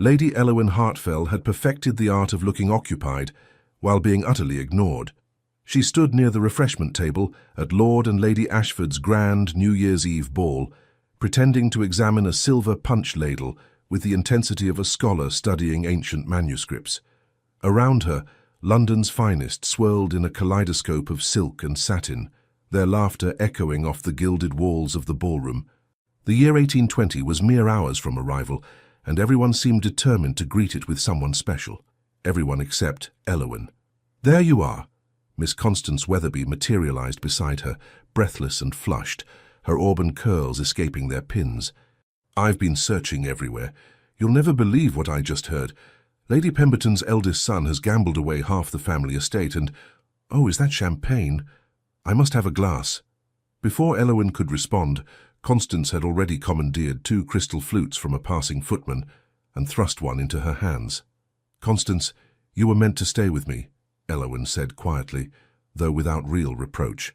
Lady Elowyn Hartfell had perfected the art of looking occupied while being utterly ignored. She stood near the refreshment table at Lord and Lady Ashford's grand New Year's Eve ball, pretending to examine a silver punch ladle with the intensity of a scholar studying ancient manuscripts. Around her, London's finest swirled in a kaleidoscope of silk and satin, their laughter echoing off the gilded walls of the ballroom. The year 1820 was mere hours from arrival, and everyone seemed determined to greet it with someone special. Everyone except Elowyn. "There you are." Miss Constance Weatherby materialized beside her, breathless and flushed, her auburn curls escaping their pins. "I've been searching everywhere. You'll never believe what I just heard. Lady Pemberton's eldest son has gambled away half the family estate and— Oh, is that champagne? I must have a glass." Before Elowyn could respond, Constance had already commandeered 2 crystal flutes from a passing footman and thrust one into her hands. "Constance, you were meant to stay with me," Elowyn said quietly, though without real reproach.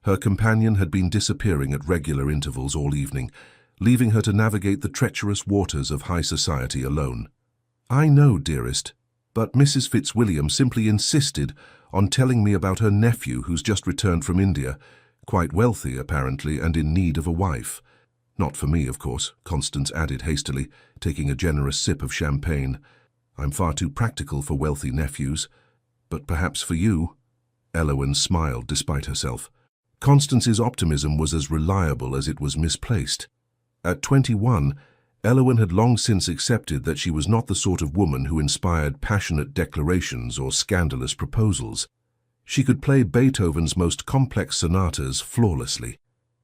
Her companion had been disappearing at regular intervals all evening, leaving her to navigate the treacherous waters of high society alone. "I know, dearest, but Mrs. Fitzwilliam simply insisted on telling me about her nephew who's just returned from India, quite wealthy apparently and in need of a wife. Not for me, of course," Constance added hastily, taking a generous sip of champagne. "I'm far too practical for wealthy nephews. But perhaps for you." Elowyn smiled despite herself. Constance's optimism was as reliable as it was misplaced. At 21, Elowyn had long since accepted that she was not the sort of woman who inspired passionate declarations or scandalous proposals. She could play Beethoven's most complex sonatas flawlessly.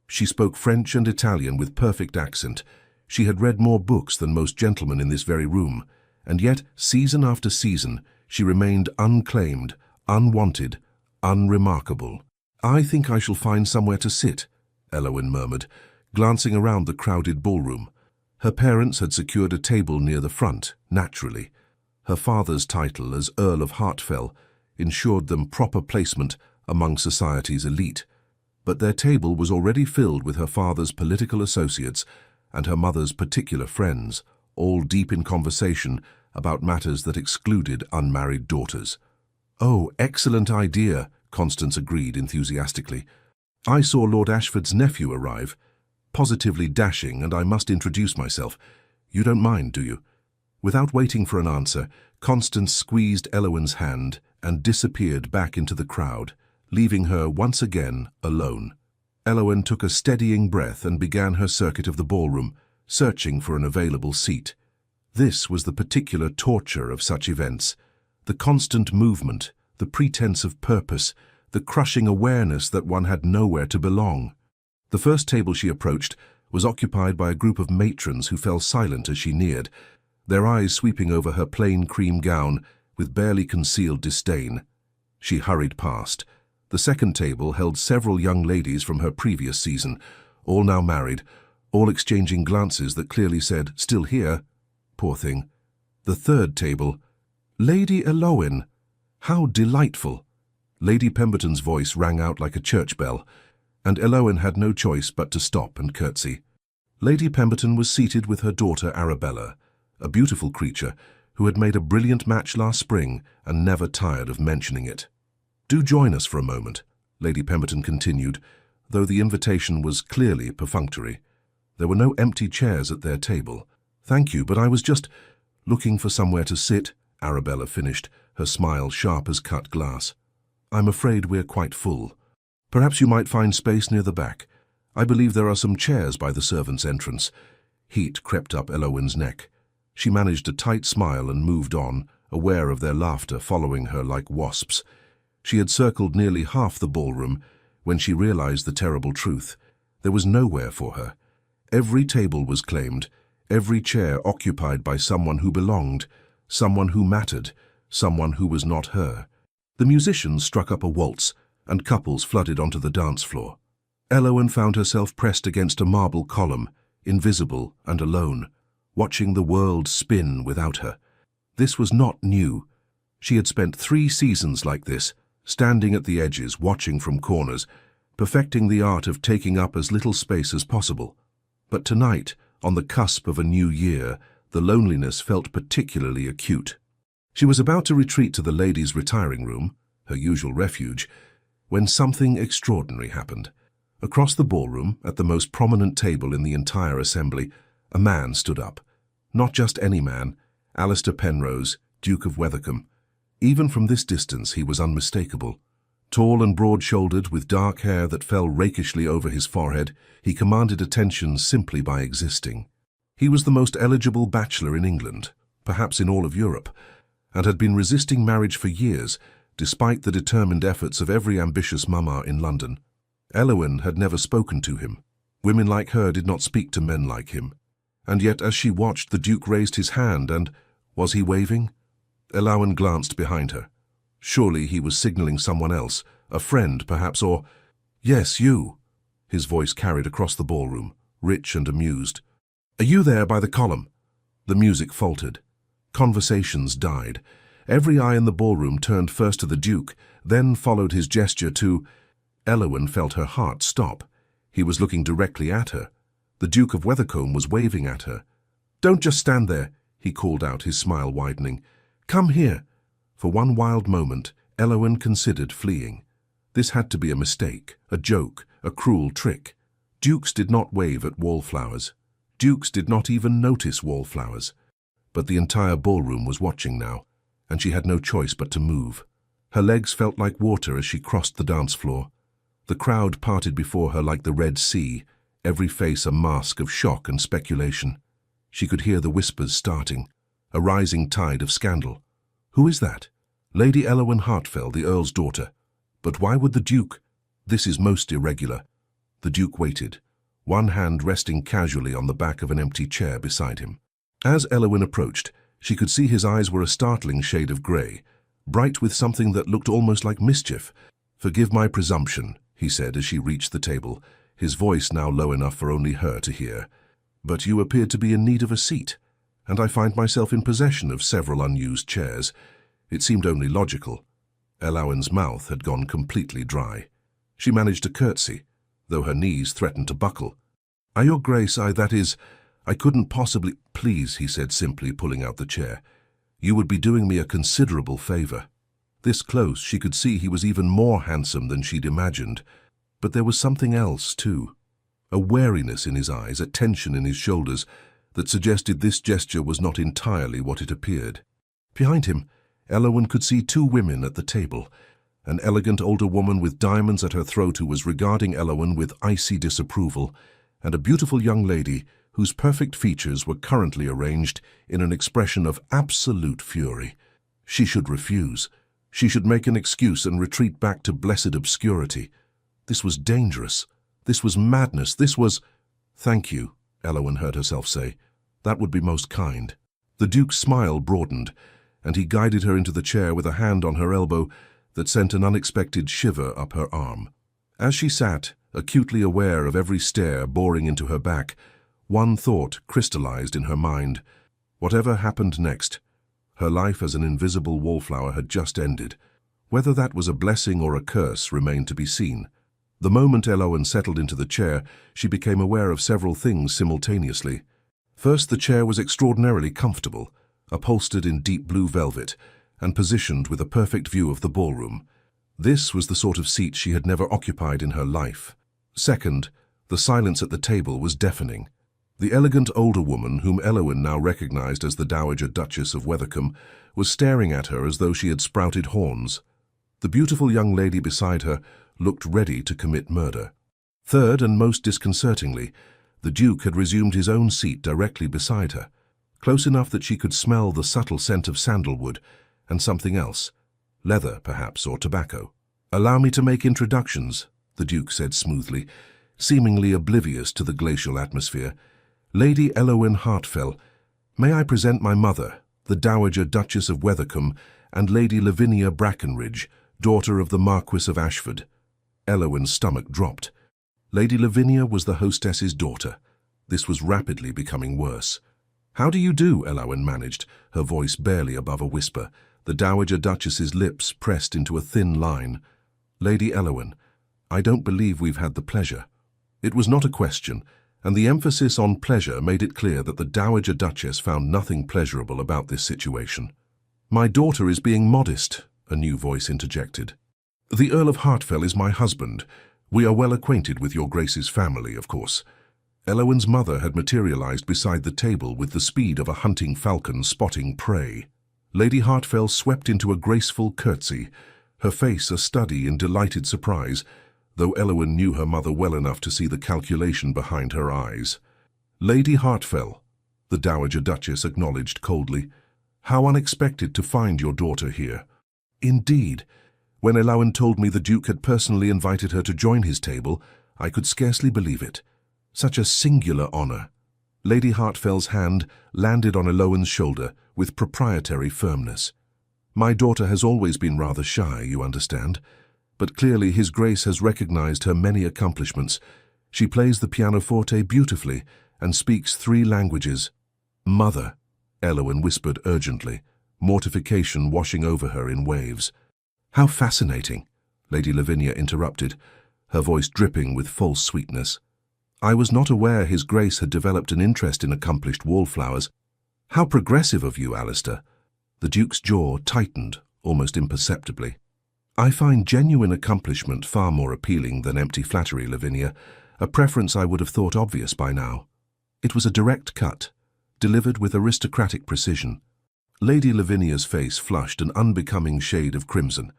She spoke French and Italian with perfect accent. She had read more books than most gentlemen in this very room, and yet, season after season, she remained unclaimed, unwanted, unremarkable. "I think I shall find somewhere to sit," Elowyn murmured, glancing around the crowded ballroom. Her parents had secured a table near the front, naturally. Her father's title as Earl of Hartfell ensured them proper placement among society's elite. But their table was already filled with her father's political associates and her mother's particular friends, all deep in conversation about matters that excluded unmarried daughters. "Oh, excellent idea," Constance agreed enthusiastically. "I saw Lord Ashford's nephew arrive. Positively dashing, and I must introduce myself. You don't mind, do you?" Without waiting for an answer, Constance squeezed Elowyn's hand and disappeared back into the crowd, leaving her once again alone. Elowyn took a steadying breath and began her circuit of the ballroom, searching for an available seat. This was the particular torture of such events. The constant movement, the pretense of purpose, the crushing awareness that one had nowhere to belong. The first table she approached was occupied by a group of matrons who fell silent as she neared, their eyes sweeping over her plain cream gown with barely concealed disdain. She hurried past. The second table held several young ladies from her previous season, all now married, all exchanging glances that clearly said, "Still here?" Poor thing. The third table— "Lady Elowyn! How delightful!" Lady Pemberton's voice rang out like a church bell, and Elowyn had no choice but to stop and curtsy. Lady Pemberton was seated with her daughter Arabella, a beautiful creature who had made a brilliant match last spring and never tired of mentioning it. "Do join us for a moment," Lady Pemberton continued, though the invitation was clearly perfunctory. There were no empty chairs at their table. "Thank you, but I was just looking for somewhere to sit," Arabella finished, her smile sharp as cut glass. "I'm afraid we're quite full. Perhaps you might find space near the back. I believe there are some chairs by the servants' entrance." Heat crept up Elowyn's neck. She managed a tight smile and moved on, aware of their laughter following her like wasps. She had circled nearly half the ballroom when she realized the terrible truth. There was nowhere for her. Every table was claimed, every chair occupied by someone who belonged, someone who mattered, someone who was not her. The musicians struck up a waltz, and couples flooded onto the dance floor. Elowyn found herself pressed against a marble column, invisible and alone, watching the world spin without her. This was not new. She had spent 3 seasons like this, standing at the edges, watching from corners, perfecting the art of taking up as little space as possible. But tonight, on the cusp of a new year, The loneliness felt particularly acute. She was about to retreat to the ladies' retiring room, her usual refuge, when something extraordinary happened. Across the ballroom, at the most prominent table in the entire assembly, a man stood up. Not just any man, Alistair Penrose, Duke of Wethercombe. Even from this distance he was unmistakable. Tall and broad-shouldered, with dark hair that fell rakishly over his forehead, he commanded attention simply by existing. He was the most eligible bachelor in England, perhaps in all of Europe, and had been resisting marriage for years, despite the determined efforts of every ambitious mama in London. Elowyn had never spoken to him. Women like her did not speak to men like him. And yet, as she watched, the Duke raised his hand and... was he waving? Elowyn glanced behind her. Surely he was signalling someone else, a friend perhaps, or... "Yes, you." His voice carried across the ballroom, rich and amused. "Are you there by the column?" The music faltered. Conversations died. Every eye in the ballroom turned first to the Duke, then followed his gesture to... Elowyn felt her heart stop. He was looking directly at her. The Duke of Wethercombe was waving at her. "Don't just stand there," he called out, his smile widening. "Come here." For one wild moment, Elowyn considered fleeing. This had to be a mistake, a joke, a cruel trick. Dukes did not wave at wallflowers. Dukes did not even notice wallflowers. But the entire ballroom was watching now, and she had no choice but to move. Her legs felt like water as she crossed the dance floor. The crowd parted before her like the Red Sea, every face a mask of shock and speculation. She could hear the whispers starting, a rising tide of scandal. Who is that? Lady Elowyn Hartfell, the Earl's daughter. But why would the Duke? This is most irregular. The Duke waited, one hand resting casually on the back of an empty chair beside him. As Elowyn approached, she could see his eyes were a startling shade of grey, bright with something that looked almost like mischief. "Forgive my presumption," he said as she reached the table, his voice now low enough for only her to hear. "But you appeared to be in need of a seat, and I find myself in possession of several unused chairs. It seemed only logical." Elowyn's mouth had gone completely dry. She managed a curtsy, though her knees threatened to buckle. "Your Grace, I couldn't possibly—" "Please," he said simply, pulling out the chair. "You would be doing me a considerable favour." This close, she could see he was even more handsome than she'd imagined. But there was something else, too. A wariness in his eyes, a tension in his shoulders, that suggested this gesture was not entirely what it appeared. Behind him, Elowyn could see two women at the table. An elegant older woman with diamonds at her throat who was regarding Elowyn with icy disapproval, and a beautiful young lady whose perfect features were currently arranged in an expression of absolute fury. She should refuse. She should make an excuse and retreat back to blessed obscurity. This was dangerous. This was madness. This was... "Thank you," Elowyn heard herself say. "That would be most kind." The Duke's smile broadened, and he guided her into the chair with a hand on her elbow that sent an unexpected shiver up her arm. As she sat, acutely aware of every stare boring into her back, one thought crystallized in her mind. Whatever happened next, her life as an invisible wallflower had just ended. Whether that was a blessing or a curse remained to be seen. The moment Elowyn settled into the chair, she became aware of several things simultaneously. First, the chair was extraordinarily comfortable, upholstered in deep blue velvet, and positioned with a perfect view of the ballroom. This was the sort of seat she had never occupied in her life. Second, the silence at the table was deafening. The elegant older woman, whom Elowyn now recognized as the Dowager Duchess of Wethercombe, was staring at her as though she had sprouted horns. The beautiful young lady beside her looked ready to commit murder. Third, and most disconcertingly, the Duke had resumed his own seat directly beside her, close enough that she could smell the subtle scent of sandalwood and something else, leather perhaps, or tobacco. "Allow me to make introductions," the Duke said smoothly, seemingly oblivious to the glacial atmosphere. "Lady Elowyn Hartfell, may I present my mother, the Dowager Duchess of Wethercombe, and Lady Lavinia Brackenridge, daughter of the Marquis of Ashford." Elowyn's stomach dropped. Lady Lavinia was the hostess's daughter. This was rapidly becoming worse. "How do you do?" Elowyn managed, her voice barely above a whisper, the Dowager Duchess's lips pressed into a thin line. "Lady Elowyn, I don't believe we've had the pleasure." It was not a question, and the emphasis on pleasure made it clear that the Dowager Duchess found nothing pleasurable about this situation. "My daughter is being modest," a new voice interjected. "The Earl of Hartfell is my husband. We are well acquainted with your Grace's family, of course." Elowen's mother had materialized beside the table with the speed of a hunting falcon spotting prey. Lady Hartfell swept into a graceful curtsy, her face a study in delighted surprise, though Elowen knew her mother well enough to see the calculation behind her eyes. "Lady Hartfell," the Dowager Duchess acknowledged coldly, "how unexpected to find your daughter here." "Indeed. When Elowen told me the Duke had personally invited her to join his table, I could scarcely believe it. Such a singular honor." Lady Hartfell's hand landed on Elowen's shoulder with proprietary firmness. "My daughter has always been rather shy, you understand, but clearly His Grace has recognized her many accomplishments. She plays the pianoforte beautifully and speaks 3 languages." "Mother," Elowen whispered urgently, mortification washing over her in waves. "How fascinating," Lady Lavinia interrupted, her voice dripping with false sweetness. "I was not aware His Grace had developed an interest in accomplished wallflowers. How progressive of you, Alistair." The Duke's jaw tightened, almost imperceptibly. "I find genuine accomplishment far more appealing than empty flattery, Lavinia, a preference I would have thought obvious by now." It was a direct cut, delivered with aristocratic precision. Lady Lavinia's face flushed an unbecoming shade of crimson.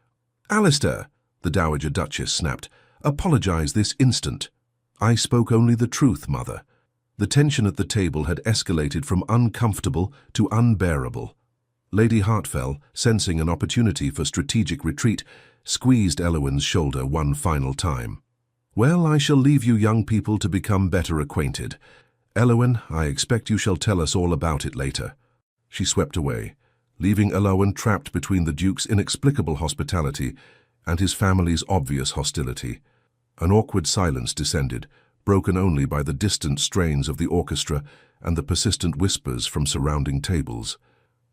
"Alistair," the Dowager Duchess snapped, "apologize this instant." "I spoke only the truth, Mother." The tension at the table had escalated from uncomfortable to unbearable. Lady Hartfell, sensing an opportunity for strategic retreat, squeezed Elowen's shoulder one final time. "Well, I shall leave you young people to become better acquainted. Elowen, I expect you shall tell us all about it later." She swept away, leaving Elowen trapped between the Duke's inexplicable hospitality and his family's obvious hostility. An awkward silence descended, broken only by the distant strains of the orchestra and the persistent whispers from surrounding tables.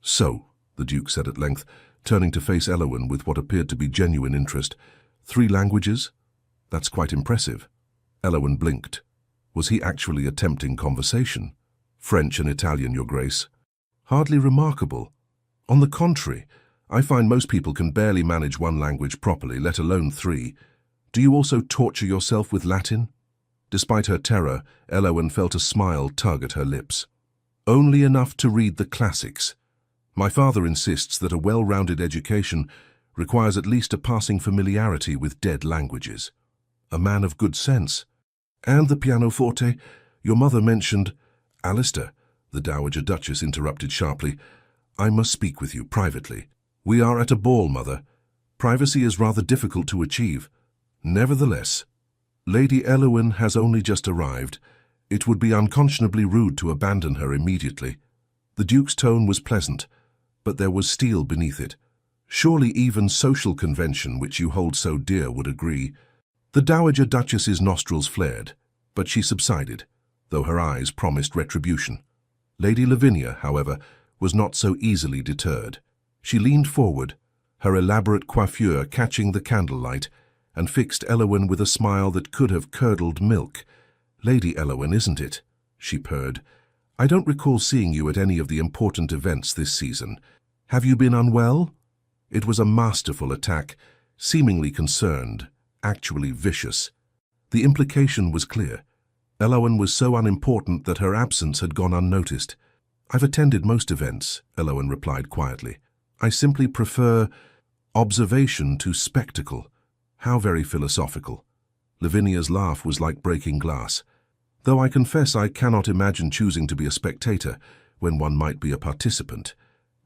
"So," the Duke said at length, turning to face Elowen with what appeared to be genuine interest, "3 languages? That's quite impressive." Elowen blinked. Was he actually attempting conversation? "French and Italian, Your Grace." "Hardly remarkable. On the contrary, I find most people can barely manage 1 language properly, let alone 3. Do you also torture yourself with Latin?" Despite her terror, Elowen felt a smile tug at her lips. "Only enough to read the classics. My father insists that a well-rounded education requires at least a passing familiarity with dead languages." "A man of good sense. And the pianoforte? Your mother mentioned—" "Alistair," the Dowager Duchess interrupted sharply, "I must speak with you privately. We are at a ball, Mother. Privacy is rather difficult to achieve. Nevertheless, Lady Elowen has only just arrived. It would be unconscionably rude to abandon her immediately." The Duke's tone was pleasant, but there was steel beneath it. "Surely even social convention, which you hold so dear, would agree." The Dowager Duchess's nostrils flared, but she subsided, though her eyes promised retribution. Lady Lavinia, however, was not so easily deterred. She leaned forward, her elaborate coiffure catching the candlelight, and fixed Elowen with a smile that could have curdled milk. "Lady Elowen, isn't it?" she purred. "I don't recall seeing you at any of the important events this season. Have you been unwell?" It was a masterful attack, seemingly concerned, actually vicious. The implication was clear. Elowen was so unimportant that her absence had gone unnoticed. "I've attended most events," Elowen replied quietly. "I simply prefer observation to spectacle." How very philosophical. Lavinia's laugh was like breaking glass. "Though I confess I cannot imagine choosing to be a spectator when one might be a participant.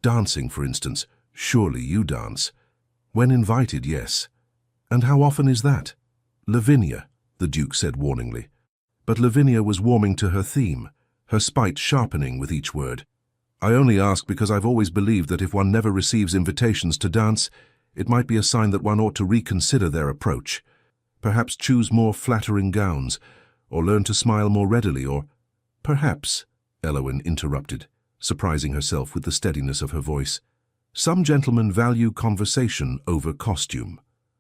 Dancing, for instance. Surely you dance." "When invited, yes." "And how often is that?" "Lavinia," the Duke said warningly. But Lavinia was warming to her theme, her spite sharpening with each word. "I only ask because I've always believed that if one never receives invitations to dance, it might be a sign that one ought to reconsider their approach. Perhaps choose more flattering gowns, or learn to smile more readily, or—" "Perhaps," Elowen interrupted, surprising herself with the steadiness of her voice, "some gentlemen value conversation over costume,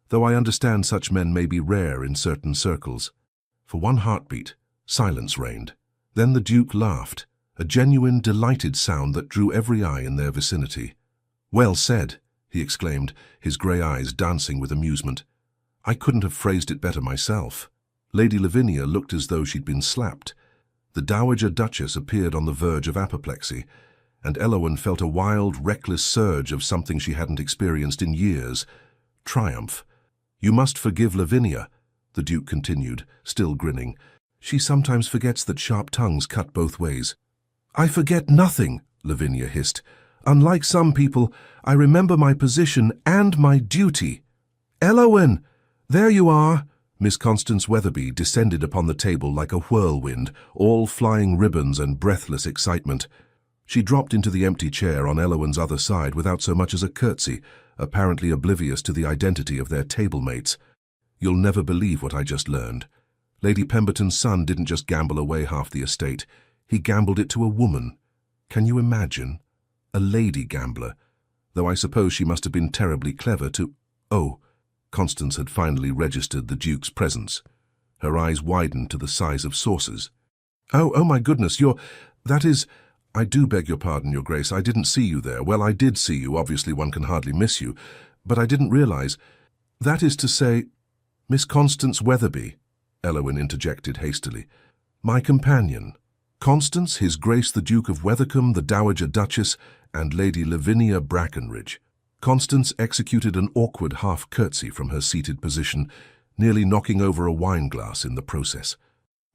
though I understand such men may be rare in certain circles." For one heartbeat, Silence reigned. Then the Duke laughed, a genuine, delighted sound that drew every eye in their vicinity. "Well said," he exclaimed, his grey eyes dancing with amusement. "I couldn't have phrased it better myself." Lady Lavinia looked as though she'd been slapped. The Dowager Duchess appeared on the verge of apoplexy, and Elowen felt a wild, reckless surge of something she hadn't experienced in years. Triumph. "You must forgive Lavinia," the Duke continued, still grinning. "She sometimes forgets that sharp tongues cut both ways." "I forget nothing," Lavinia hissed. "Unlike some people, I remember my position and my duty." "Elowen! There you are!" Miss Constance Weatherby descended upon the table like a whirlwind, all flying ribbons and breathless excitement. She dropped into the empty chair on Elowen's other side without so much as a curtsy, apparently oblivious to the identity of their table-mates. "You'll never believe what I just learned. Lady Pemberton's son didn't just gamble away half the estate. He gambled it to a woman. Can you imagine? A lady gambler. Though I suppose she must have been terribly clever to— Oh, Constance had finally registered the Duke's presence. Her eyes widened to the size of saucers. Oh my goodness, that is— I do beg your pardon, Your Grace, I didn't see you there. Well, I did see you, obviously one can hardly miss you, but I didn't realize— That is to say— Miss Constance Weatherby," Elowen interjected hastily. "My companion. Constance, His Grace the Duke of Wethercombe, the Dowager Duchess, and Lady Lavinia Brackenridge." Constance executed an awkward half-curtsy from her seated position, nearly knocking over a wine-glass in the process.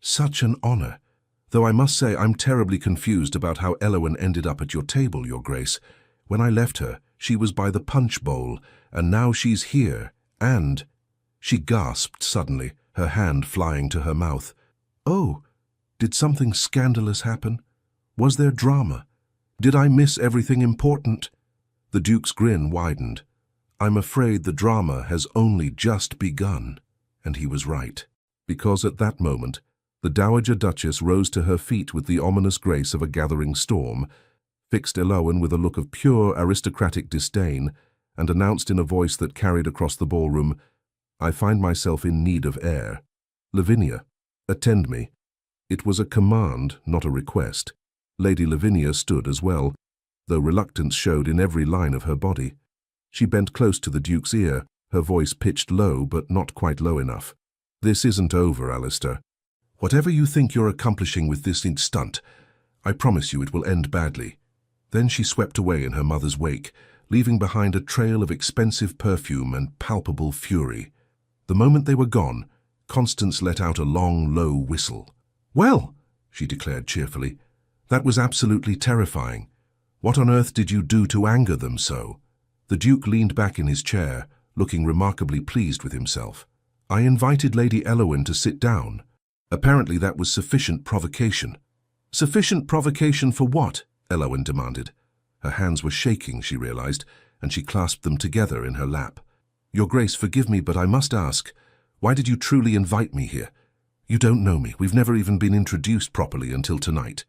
"Such an honor. Though I must say I'm terribly confused about how Elowen ended up at your table, Your Grace. When I left her, she was by the punch bowl, and now she's here, and—" She gasped suddenly, her hand flying to her mouth. "Oh, did something scandalous happen? Was there drama? Did I miss everything important?" The Duke's grin widened. "I'm afraid the drama has only just begun." And he was right, because at that moment, the Dowager Duchess rose to her feet with the ominous grace of a gathering storm, fixed Elowen with a look of pure aristocratic disdain, and announced in a voice that carried across the ballroom, "I find myself in need of air. Lavinia, attend me." It was a command, not a request. Lady Lavinia stood as well, though reluctance showed in every line of her body. She bent close to the Duke's ear, her voice pitched low but not quite low enough. "This isn't over, Alistair. Whatever you think you're accomplishing with this stunt, I promise you it will end badly." Then she swept away in her mother's wake, leaving behind a trail of expensive perfume and palpable fury. The moment they were gone, Constance let out a long, low whistle. "Well," she declared cheerfully, "that was absolutely terrifying. What on earth did you do to anger them so?" The Duke leaned back in his chair, looking remarkably pleased with himself. "I invited Lady Elowen to sit down. Apparently that was sufficient provocation." "Sufficient provocation for what?" Elowen demanded. Her hands were shaking, she realized, and she clasped them together in her lap. "Your Grace, forgive me, but I must ask, why did you truly invite me here? You don't know me. We've never even been introduced properly until tonight."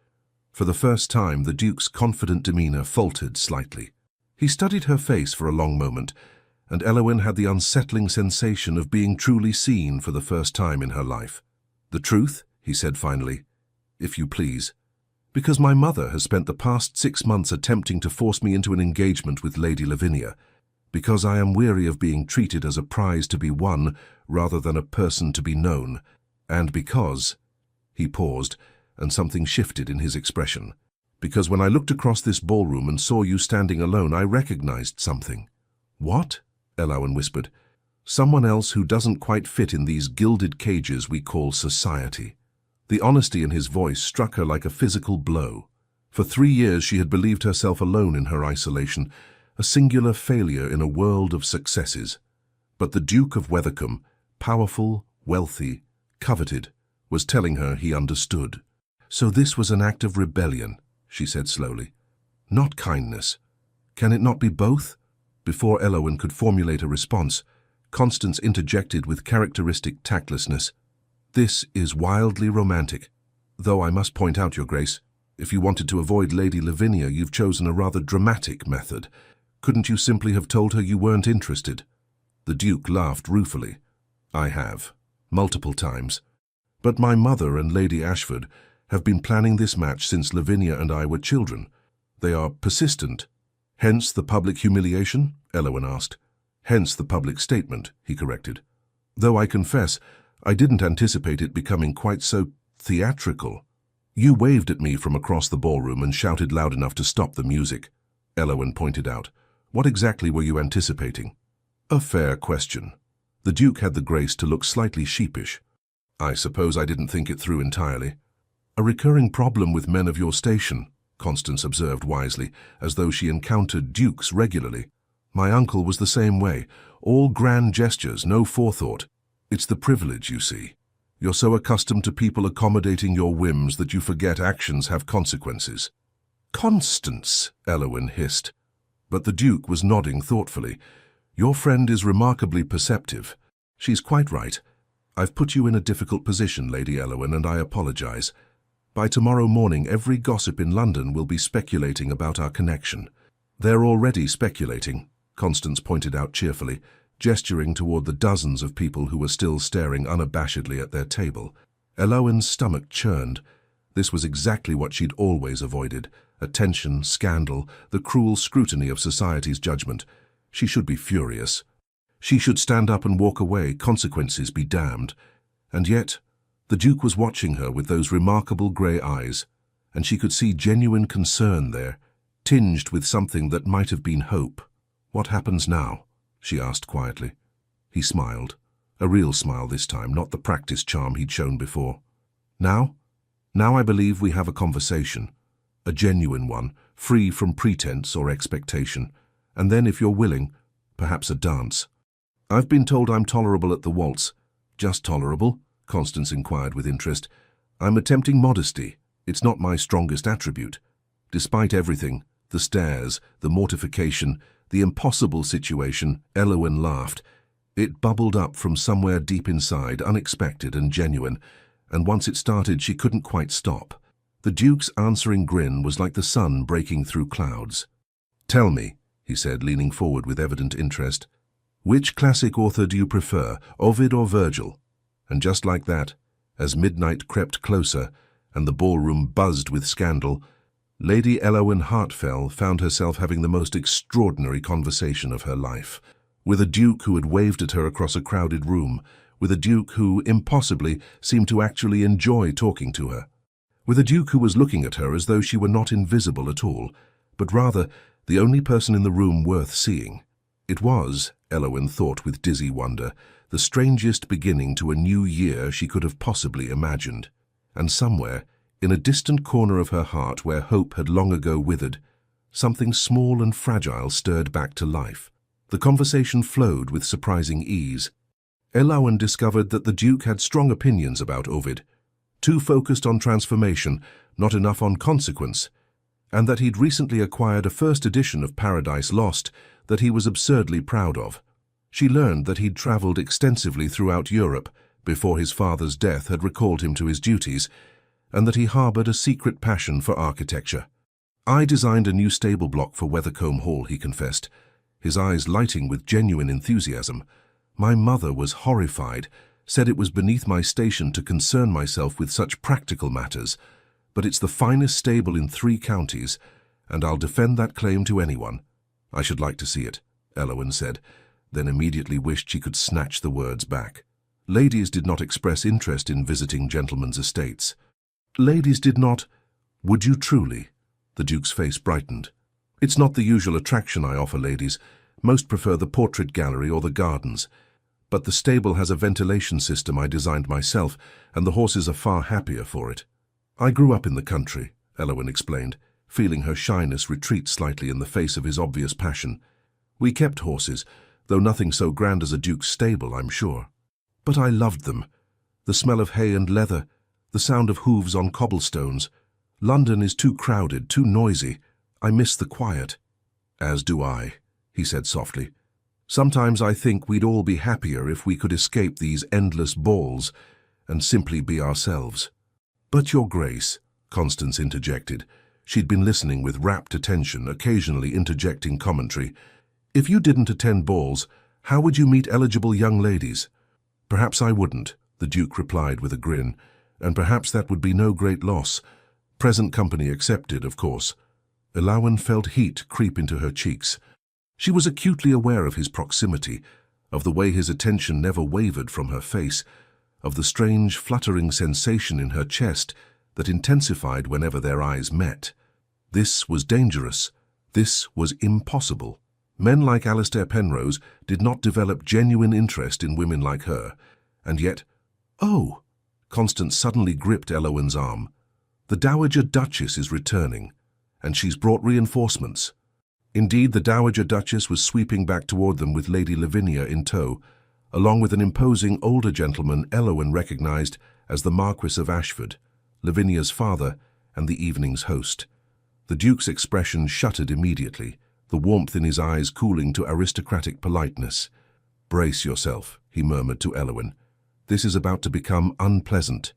For the first time, the Duke's confident demeanor faltered slightly. He studied her face for a long moment, and Elowen had the unsettling sensation of being truly seen for the first time in her life. "The truth," he said finally, "if you please. Because my mother has spent the past 6 months attempting to force me into an engagement with Lady Lavinia. Because I am weary of being treated as a prize to be won rather than a person to be known. And because—" He paused, and something shifted in his expression. "Because when I looked across this ballroom and saw you standing alone, I recognized something." "What?" Elowen whispered. "Someone else who doesn't quite fit in these gilded cages we call society." The honesty in his voice struck her like a physical blow. For 3 years she had believed herself alone in her isolation, a singular failure in a world of successes. But the Duke of Wethercombe, powerful, wealthy, coveted, was telling her he understood. "So this was an act of rebellion," she said slowly. "Not kindness. Can it not be both?" Before Elowen could formulate a response, Constance interjected with characteristic tactlessness. "This is wildly romantic. Though I must point out, Your Grace, if you wanted to avoid Lady Lavinia, you've chosen a rather dramatic method. Couldn't you simply have told her you weren't interested?" The Duke laughed ruefully. "I have. Multiple times. But my mother and Lady Ashford have been planning this match since Lavinia and I were children. They are persistent. Hence the public humiliation? Elowen asked. Hence the public statement, he corrected. Though I confess, I didn't anticipate it becoming quite so theatrical. You waved at me from across the ballroom and shouted loud enough to stop the music, Elowen pointed out. What exactly were you anticipating? A fair question. The Duke had the grace to look slightly sheepish. I suppose I didn't think it through entirely. A recurring problem with men of your station, Constance observed wisely, as though she encountered dukes regularly. My uncle was the same way. All grand gestures, no forethought. It's the privilege, you see. You're so accustomed to people accommodating your whims that you forget actions have consequences. Constance, Elowen hissed. But the Duke was nodding thoughtfully. Your friend is remarkably perceptive. She's quite right. I've put you in a difficult position, Lady Elowen, and I apologize. By tomorrow morning, every gossip in London will be speculating about our connection. They're already speculating, Constance pointed out cheerfully, gesturing toward the dozens of people who were still staring unabashedly at their table. Elowen's stomach churned. This was exactly what she'd always avoided. Attention, scandal, the cruel scrutiny of society's judgment. She should be furious. She should stand up and walk away, consequences be damned. And yet, the Duke was watching her with those remarkable grey eyes, and she could see genuine concern there, tinged with something that might have been hope. What happens now? She asked quietly. He smiled. A real smile this time, not the practiced charm he'd shown before. Now? Now I believe we have a conversation. A genuine one, free from pretense or expectation. And then, if you're willing, perhaps a dance. I've been told I'm tolerable at the waltz. Just tolerable? Constance inquired with interest. I'm attempting modesty. It's not my strongest attribute. Despite everything, the stares, the mortification, the impossible situation, Elowen laughed. It bubbled up from somewhere deep inside, unexpected and genuine, and once it started she couldn't quite stop. The Duke's answering grin was like the sun breaking through clouds. Tell me, he said, leaning forward with evident interest, which classic author do you prefer, Ovid or Virgil? And just like that, as midnight crept closer and the ballroom buzzed with scandal, Lady Elowen Hartfell found herself having the most extraordinary conversation of her life, with a Duke who had waved at her across a crowded room, with a Duke who, impossibly, seemed to actually enjoy talking to her, with a Duke who was looking at her as though she were not invisible at all, but rather the only person in the room worth seeing. It was, Elowen thought with dizzy wonder, the strangest beginning to a new year she could have possibly imagined, and somewhere, in a distant corner of her heart where hope had long ago withered, something small and fragile stirred back to life. The conversation flowed with surprising ease. Elowen discovered that the Duke had strong opinions about Ovid, too focused on transformation, not enough on consequence, and that he'd recently acquired a first edition of Paradise Lost that he was absurdly proud of. She learned that he'd travelled extensively throughout Europe before his father's death had recalled him to his duties, and that he harboured a secret passion for architecture. I designed a new stable block for Weathercombe Hall, he confessed, his eyes lighting with genuine enthusiasm. My mother was horrified, said it was beneath my station to concern myself with such practical matters, but it's the finest stable in 3 counties, and I'll defend that claim to anyone. I should like to see it, Elowen said, then immediately wished she could snatch the words back. Ladies did not express interest in visiting gentlemen's estates. Ladies did not. Would you truly? The Duke's face brightened. It's not the usual attraction I offer ladies. Most prefer the portrait gallery or the gardens. But the stable has a ventilation system I designed myself, and the horses are far happier for it. I grew up in the country, Elowen explained, feeling her shyness retreat slightly in the face of his obvious passion. We kept horses, though nothing so grand as a Duke's stable, I'm sure. But I loved them. The smell of hay and leather, the sound of hooves on cobblestones. London is too crowded, too noisy. I miss the quiet. As do I, he said softly. Sometimes I think we'd all be happier if we could escape these endless balls and simply be ourselves. But Your Grace, Constance interjected. She'd been listening with rapt attention, occasionally interjecting commentary. If you didn't attend balls, how would you meet eligible young ladies? Perhaps I wouldn't, the Duke replied with a grin, and perhaps that would be no great loss. Present company accepted, of course. Elowen felt heat creep into her cheeks. She was acutely aware of his proximity, of the way his attention never wavered from her face, of the strange fluttering sensation in her chest that intensified whenever their eyes met. This was dangerous. This was impossible. Men like Alistair Penrose did not develop genuine interest in women like her, and yet, oh! Constance suddenly gripped Elowen's arm. The Dowager Duchess is returning, and she's brought reinforcements. Indeed, the Dowager Duchess was sweeping back toward them with Lady Lavinia in tow, along with an imposing older gentleman Elowen recognized as the Marquis of Ashford, Lavinia's father and the evening's host. The Duke's expression shuttered immediately, the warmth in his eyes cooling to aristocratic politeness. "Brace yourself," he murmured to Elowen. "This is about to become unpleasant."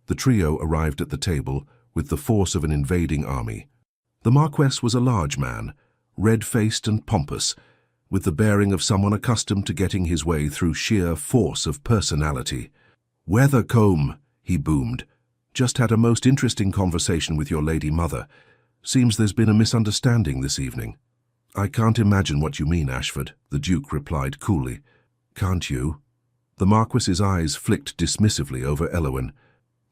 The trio arrived at the table with the force of an invading army. The Marquess was a large man, red-faced and pompous, with the bearing of someone accustomed to getting his way through sheer force of personality. "Weathercombe," he boomed. "Just had a most interesting conversation with your lady mother. Seems there's been a misunderstanding this evening." "I can't imagine what you mean, Ashford," the Duke replied coolly. "Can't you?" The Marquis's eyes flicked dismissively over Elowen.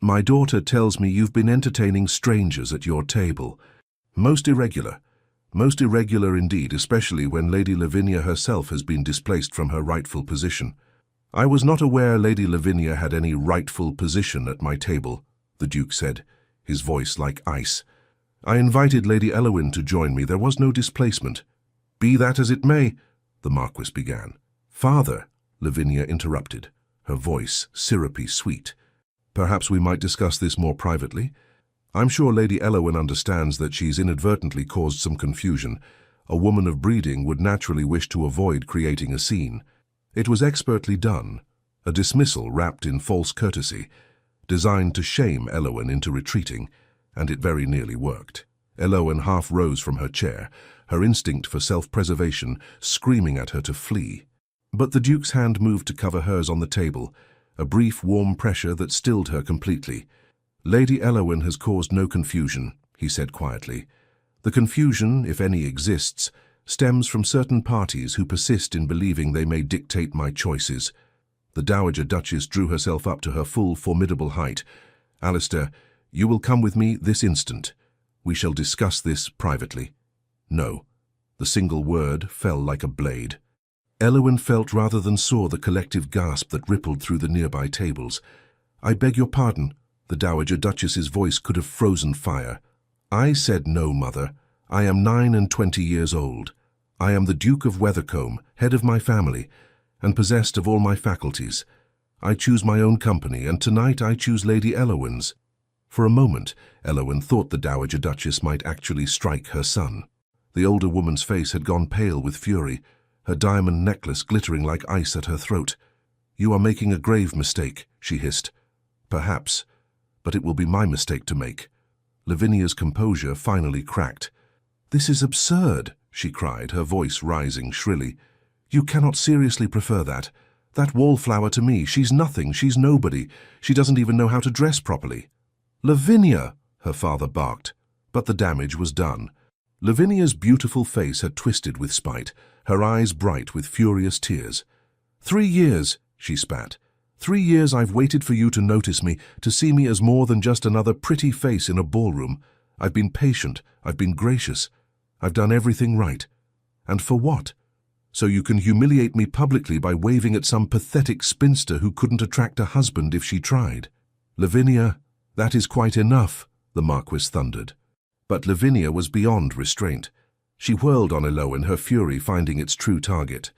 "My daughter tells me you've been entertaining strangers at your table. Most irregular. Most irregular indeed, especially when Lady Lavinia herself has been displaced from her rightful position." "I was not aware Lady Lavinia had any rightful position at my table," the Duke said, his voice like ice. "I invited Lady Elowen to join me. There was no displacement." "Be that as it may," the Marquis began. "Father," Lavinia interrupted, her voice syrupy sweet. "Perhaps we might discuss this more privately. I'm sure Lady Elowen understands that she's inadvertently caused some confusion. A woman of breeding would naturally wish to avoid creating a scene. It was expertly done, a dismissal wrapped in false courtesy, designed to shame Elowen into retreating, and it very nearly worked." Elowen half rose from her chair, her instinct for self-preservation screaming at her to flee. But the Duke's hand moved to cover hers on the table, a brief warm pressure that stilled her completely. "Lady Elowen has caused no confusion," he said quietly. "The confusion, if any exists, stems from certain parties who persist in believing they may dictate my choices." The Dowager Duchess drew herself up to her full, formidable height. "Alistair, you will come with me this instant. We shall discuss this privately." "No." The single word fell like a blade. Elowen felt rather than saw the collective gasp that rippled through the nearby tables. "I beg your pardon." The Dowager Duchess's voice could have frozen fire. "I said no, Mother. I am 29 years old. I am the Duke of Weathercombe, head of my family, and possessed of all my faculties. I choose my own company, and tonight I choose Lady Elowen's." For a moment, Elowen thought the Dowager Duchess might actually strike her son. The older woman's face had gone pale with fury, her diamond necklace glittering like ice at her throat. "You are making a grave mistake," she hissed. "Perhaps, but it will be my mistake to make." Lavinia's composure finally cracked. "This is absurd," she cried, her voice rising shrilly. "You cannot seriously prefer that. That wallflower to me, she's nothing, she's nobody. She doesn't even know how to dress properly." "Lavinia!" her father barked, but the damage was done. Lavinia's beautiful face had twisted with spite, her eyes bright with furious tears. 3 years, she spat. 3 years I've waited for you to notice me, to see me as more than just another pretty face in a ballroom. I've been patient, I've been gracious. I've done everything right. And for what? So you can humiliate me publicly by waving at some pathetic spinster who couldn't attract a husband if she tried. Lavinia, that is quite enough, the Marquis thundered. But Lavinia was beyond restraint. She whirled on Elowen, her fury finding its true target.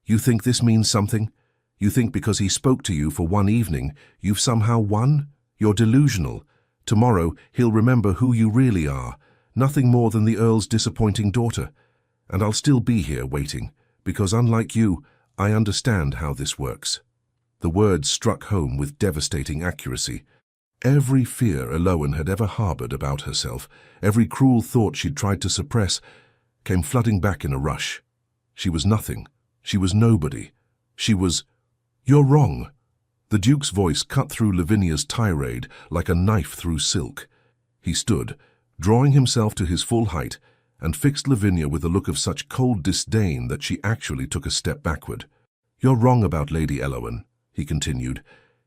"You think this means something? You think because he spoke to you for one evening, you've somehow won? You're delusional. Tomorrow he'll remember who you really are, nothing more than the Earl's disappointing daughter. And I'll still be here waiting, because unlike you, I understand how this works." The words struck home with devastating accuracy. Every fear Elowen had ever harbored about herself, every cruel thought she'd tried to suppress, came flooding back in a rush. She was nothing. She was nobody. She was... "You're wrong." The Duke's voice cut through Lavinia's tirade like a knife through silk. He stood, drawing himself to his full height, and fixed Lavinia with a look of such cold disdain that she actually took a step backward. "You're wrong about Lady Elowen," he continued,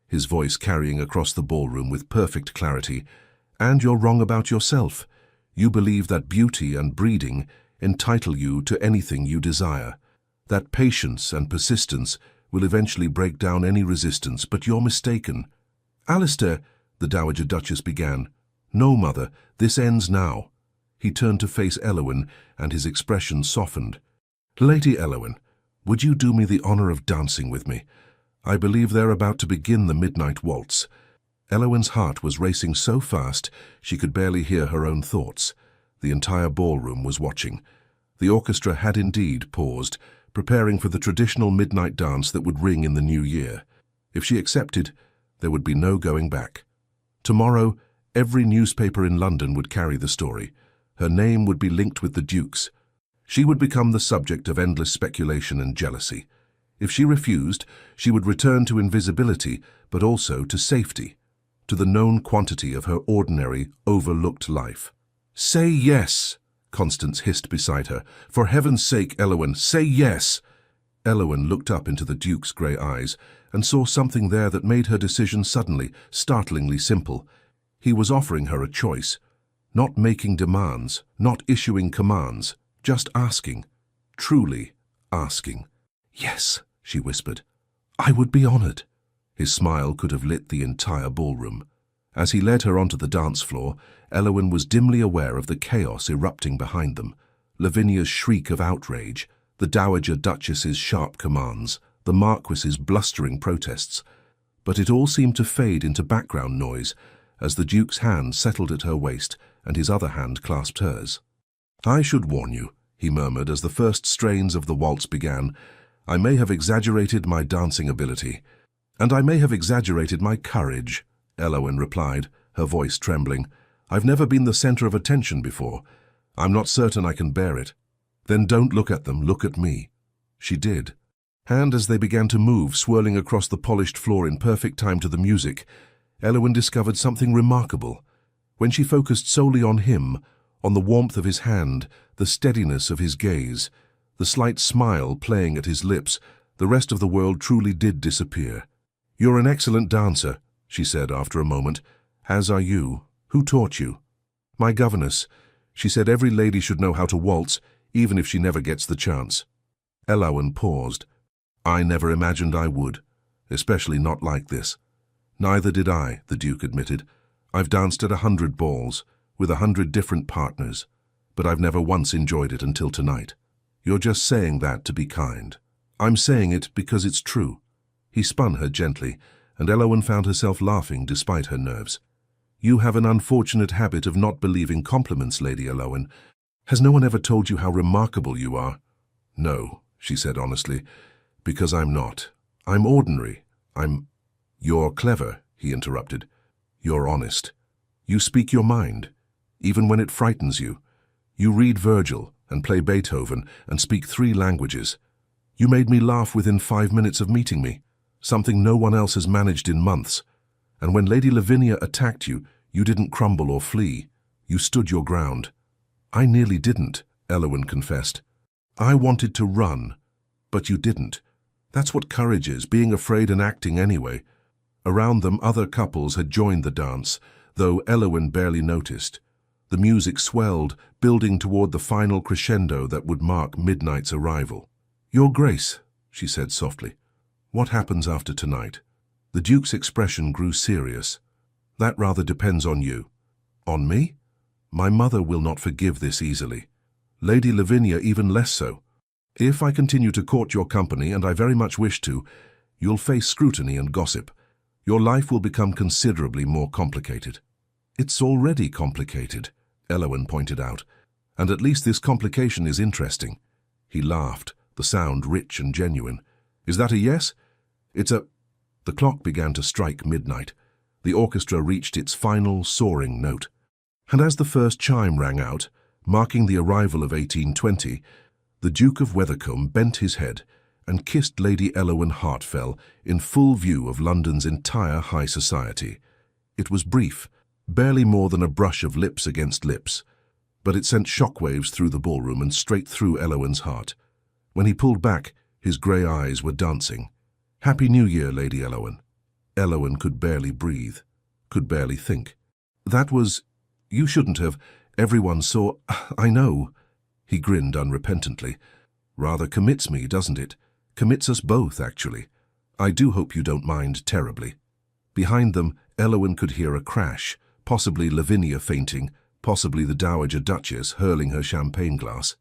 his voice carrying across the ballroom with perfect clarity. "And you're wrong about yourself. You believe that beauty and breeding entitle you to anything you desire, that patience and persistence will eventually break down any resistance, but you're mistaken." "Alistair," the Dowager Duchess began. "No, Mother, this ends now." He turned to face Elowen, and his expression softened. "Lady Elowen, would you do me the honor of dancing with me? I believe they're about to begin the midnight waltz." Elowen's heart was racing so fast she could barely hear her own thoughts. The entire ballroom was watching. The orchestra had indeed paused, preparing for the traditional midnight dance that would ring in the new year. If she accepted, there would be no going back. Tomorrow, every newspaper in London would carry the story. Her name would be linked with the Duke's. She would become the subject of endless speculation and jealousy. If she refused, she would return to invisibility, but also to safety, to the known quantity of her ordinary, overlooked life. "Say yes," Constance hissed beside her. "For heaven's sake, Elowen, say yes." Elowen looked up into the Duke's grey eyes and saw something there that made her decision suddenly, startlingly simple. He was offering her a choice. Not making demands, not issuing commands, just asking, truly asking. "Yes," she whispered. "I would be honored." His smile could have lit the entire ballroom. As he led her onto the dance floor, Elowen was dimly aware of the chaos erupting behind them. Lavinia's shriek of outrage, the Dowager Duchess's sharp commands, the Marquis's blustering protests. But it all seemed to fade into background noise as the Duke's hand settled at her waist and his other hand clasped hers. "I should warn you," he murmured as the first strains of the waltz began. "I may have exaggerated my dancing ability, and I may have exaggerated my courage," Elowen replied, her voice trembling. "I've never been the center of attention before. I'm not certain I can bear it." "Then don't look at them, look at me." She did. And as they began to move, swirling across the polished floor in perfect time to the music, Elowen discovered something remarkable. When she focused solely on him, on the warmth of his hand, the steadiness of his gaze, the slight smile playing at his lips, the rest of the world truly did disappear. "You're an excellent dancer," she said after a moment. "As are you. Who taught you?" "My governess. She said every lady should know how to waltz, even if she never gets the chance." Elowen paused. "I never imagined I would, especially not like this." "Neither did I," the Duke admitted. "I've danced at 100 balls, with 100 different partners, but I've never once enjoyed it until tonight." "You're just saying that to be kind." "I'm saying it because it's true." He spun her gently, and Elowen found herself laughing despite her nerves. "You have an unfortunate habit of not believing compliments, Lady Elowen. Has no one ever told you how remarkable you are?" "No," she said honestly, "because I'm not. I'm ordinary. "You're clever," he interrupted. "You're honest. You speak your mind, even when it frightens you. You read Virgil and play Beethoven and speak 3 languages. You made me laugh within 5 minutes of meeting me, something no one else has managed in months. And when Lady Lavinia attacked you, you didn't crumble or flee. You stood your ground." "I nearly didn't," Elowen confessed. "I wanted to run, but you didn't. That's what courage is, being afraid and acting anyway." Around them, other couples had joined the dance, though Elowen barely noticed. The music swelled, building toward the final crescendo that would mark midnight's arrival. "Your Grace," she said softly, "what happens after tonight?" The Duke's expression grew serious. "That rather depends on you." "On me? My mother will not forgive this easily. Lady Lavinia even less so. If I continue to court your company, and I very much wish to, you'll face scrutiny and gossip. Your life will become considerably more complicated." "It's already complicated," Elowen pointed out, "and at least this complication is interesting." He laughed, the sound rich and genuine. "Is that a yes?" "It's a—" The clock began to strike midnight. The orchestra reached its final, soaring note. And as the first chime rang out, marking the arrival of 1820, the Duke of Wethercombe bent his head, and kissed Lady Elowen Hartfell in full view of London's entire high society. It was brief, barely more than a brush of lips against lips, but it sent shockwaves through the ballroom and straight through Elowen's heart. When he pulled back, his grey eyes were dancing. "Happy New Year, Lady Elowen." Elowen could barely breathe, could barely think. "That was... you shouldn't have... everyone saw... I know." He grinned unrepentantly. "Rather commits me, doesn't it? Commits us both, actually. I do hope you don't mind terribly." Behind them, Elowen could hear a crash, possibly Lavinia fainting, possibly the Dowager Duchess hurling her champagne glass.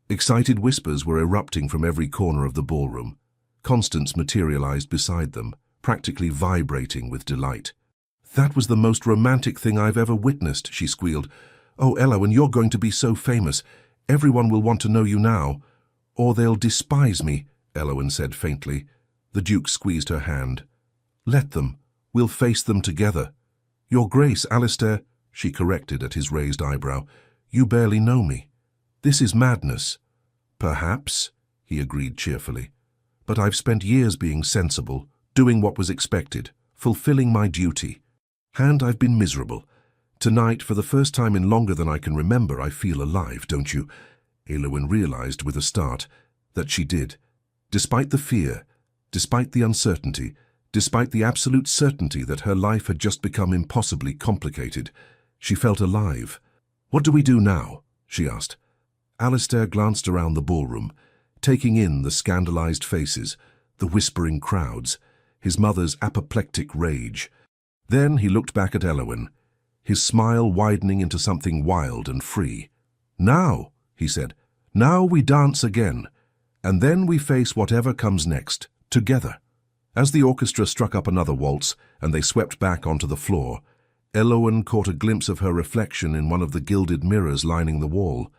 Excited whispers were erupting from every corner of the ballroom. Constance materialized beside them, practically vibrating with delight. "That was the most romantic thing I've ever witnessed," she squealed. "Oh, Elowen, you're going to be so famous. Everyone will want to know you now. Or they'll despise me," Elowen said faintly. The Duke squeezed her hand. "Let them. We'll face them together." "Your Grace, Alistair," she corrected at his raised eyebrow. "You barely know me. This is madness." "Perhaps," he agreed cheerfully. "But I've spent years being sensible, doing what was expected, fulfilling my duty. And I've been miserable. Tonight, for the first time in longer than I can remember, I feel alive, don't you?" Elowen realized with a start that she did. Despite the fear, despite the uncertainty, despite the absolute certainty that her life had just become impossibly complicated, she felt alive. "What do we do now?" she asked. Alistair glanced around the ballroom, taking in the scandalized faces, the whispering crowds, his mother's apoplectic rage. Then he looked back at Elowen, his smile widening into something wild and free. "Now," he said, "now we dance again, and then we face whatever comes next, together." As the orchestra struck up another waltz and they swept back onto the floor, Elowen caught a glimpse of her reflection in one of the gilded mirrors lining the wall.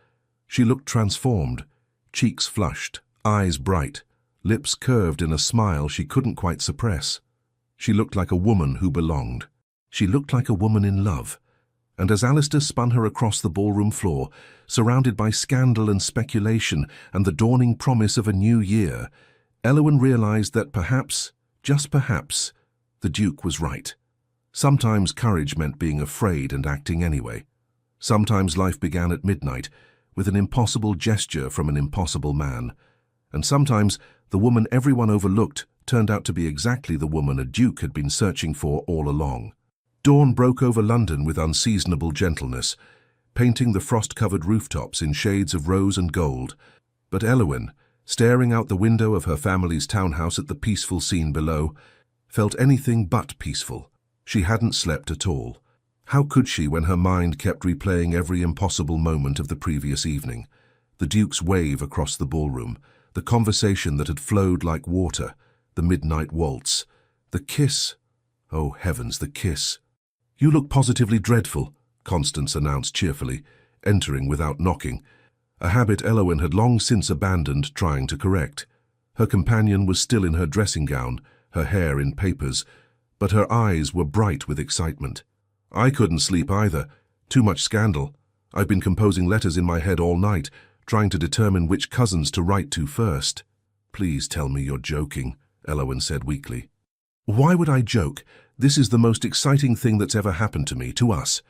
She looked transformed, cheeks flushed, eyes bright, lips curved in a smile she couldn't quite suppress. She looked like a woman who belonged. She looked like a woman in love. And as Alistair spun her across the ballroom floor, surrounded by scandal and speculation and the dawning promise of a new year, Elowen realized that perhaps, just perhaps, the Duke was right. Sometimes courage meant being afraid and acting anyway. Sometimes life began at midnight, with an impossible gesture from an impossible man. And sometimes the woman everyone overlooked turned out to be exactly the woman a Duke had been searching for all along. Dawn broke over London with unseasonable gentleness, painting the frost-covered rooftops in shades of rose and gold. But Elowen, staring out the window of her family's townhouse at the peaceful scene below, felt anything but peaceful. She hadn't slept at all. How could she when her mind kept replaying every impossible moment of the previous evening? The Duke's wave across the ballroom, the conversation that had flowed like water, the midnight waltz, the kiss. Oh, heavens, the kiss. "You look positively dreadful," Constance announced cheerfully, entering without knocking, a habit Elowen had long since abandoned trying to correct. Her companion was still in her dressing gown, her hair in papers, but her eyes were bright with excitement. "I couldn't sleep either. Too much scandal. I've been composing letters in my head all night, trying to determine which cousins to write to first." "Please tell me you're joking," Elowen said weakly. "Why would I joke? This is the most exciting thing that's ever happened to me, to us."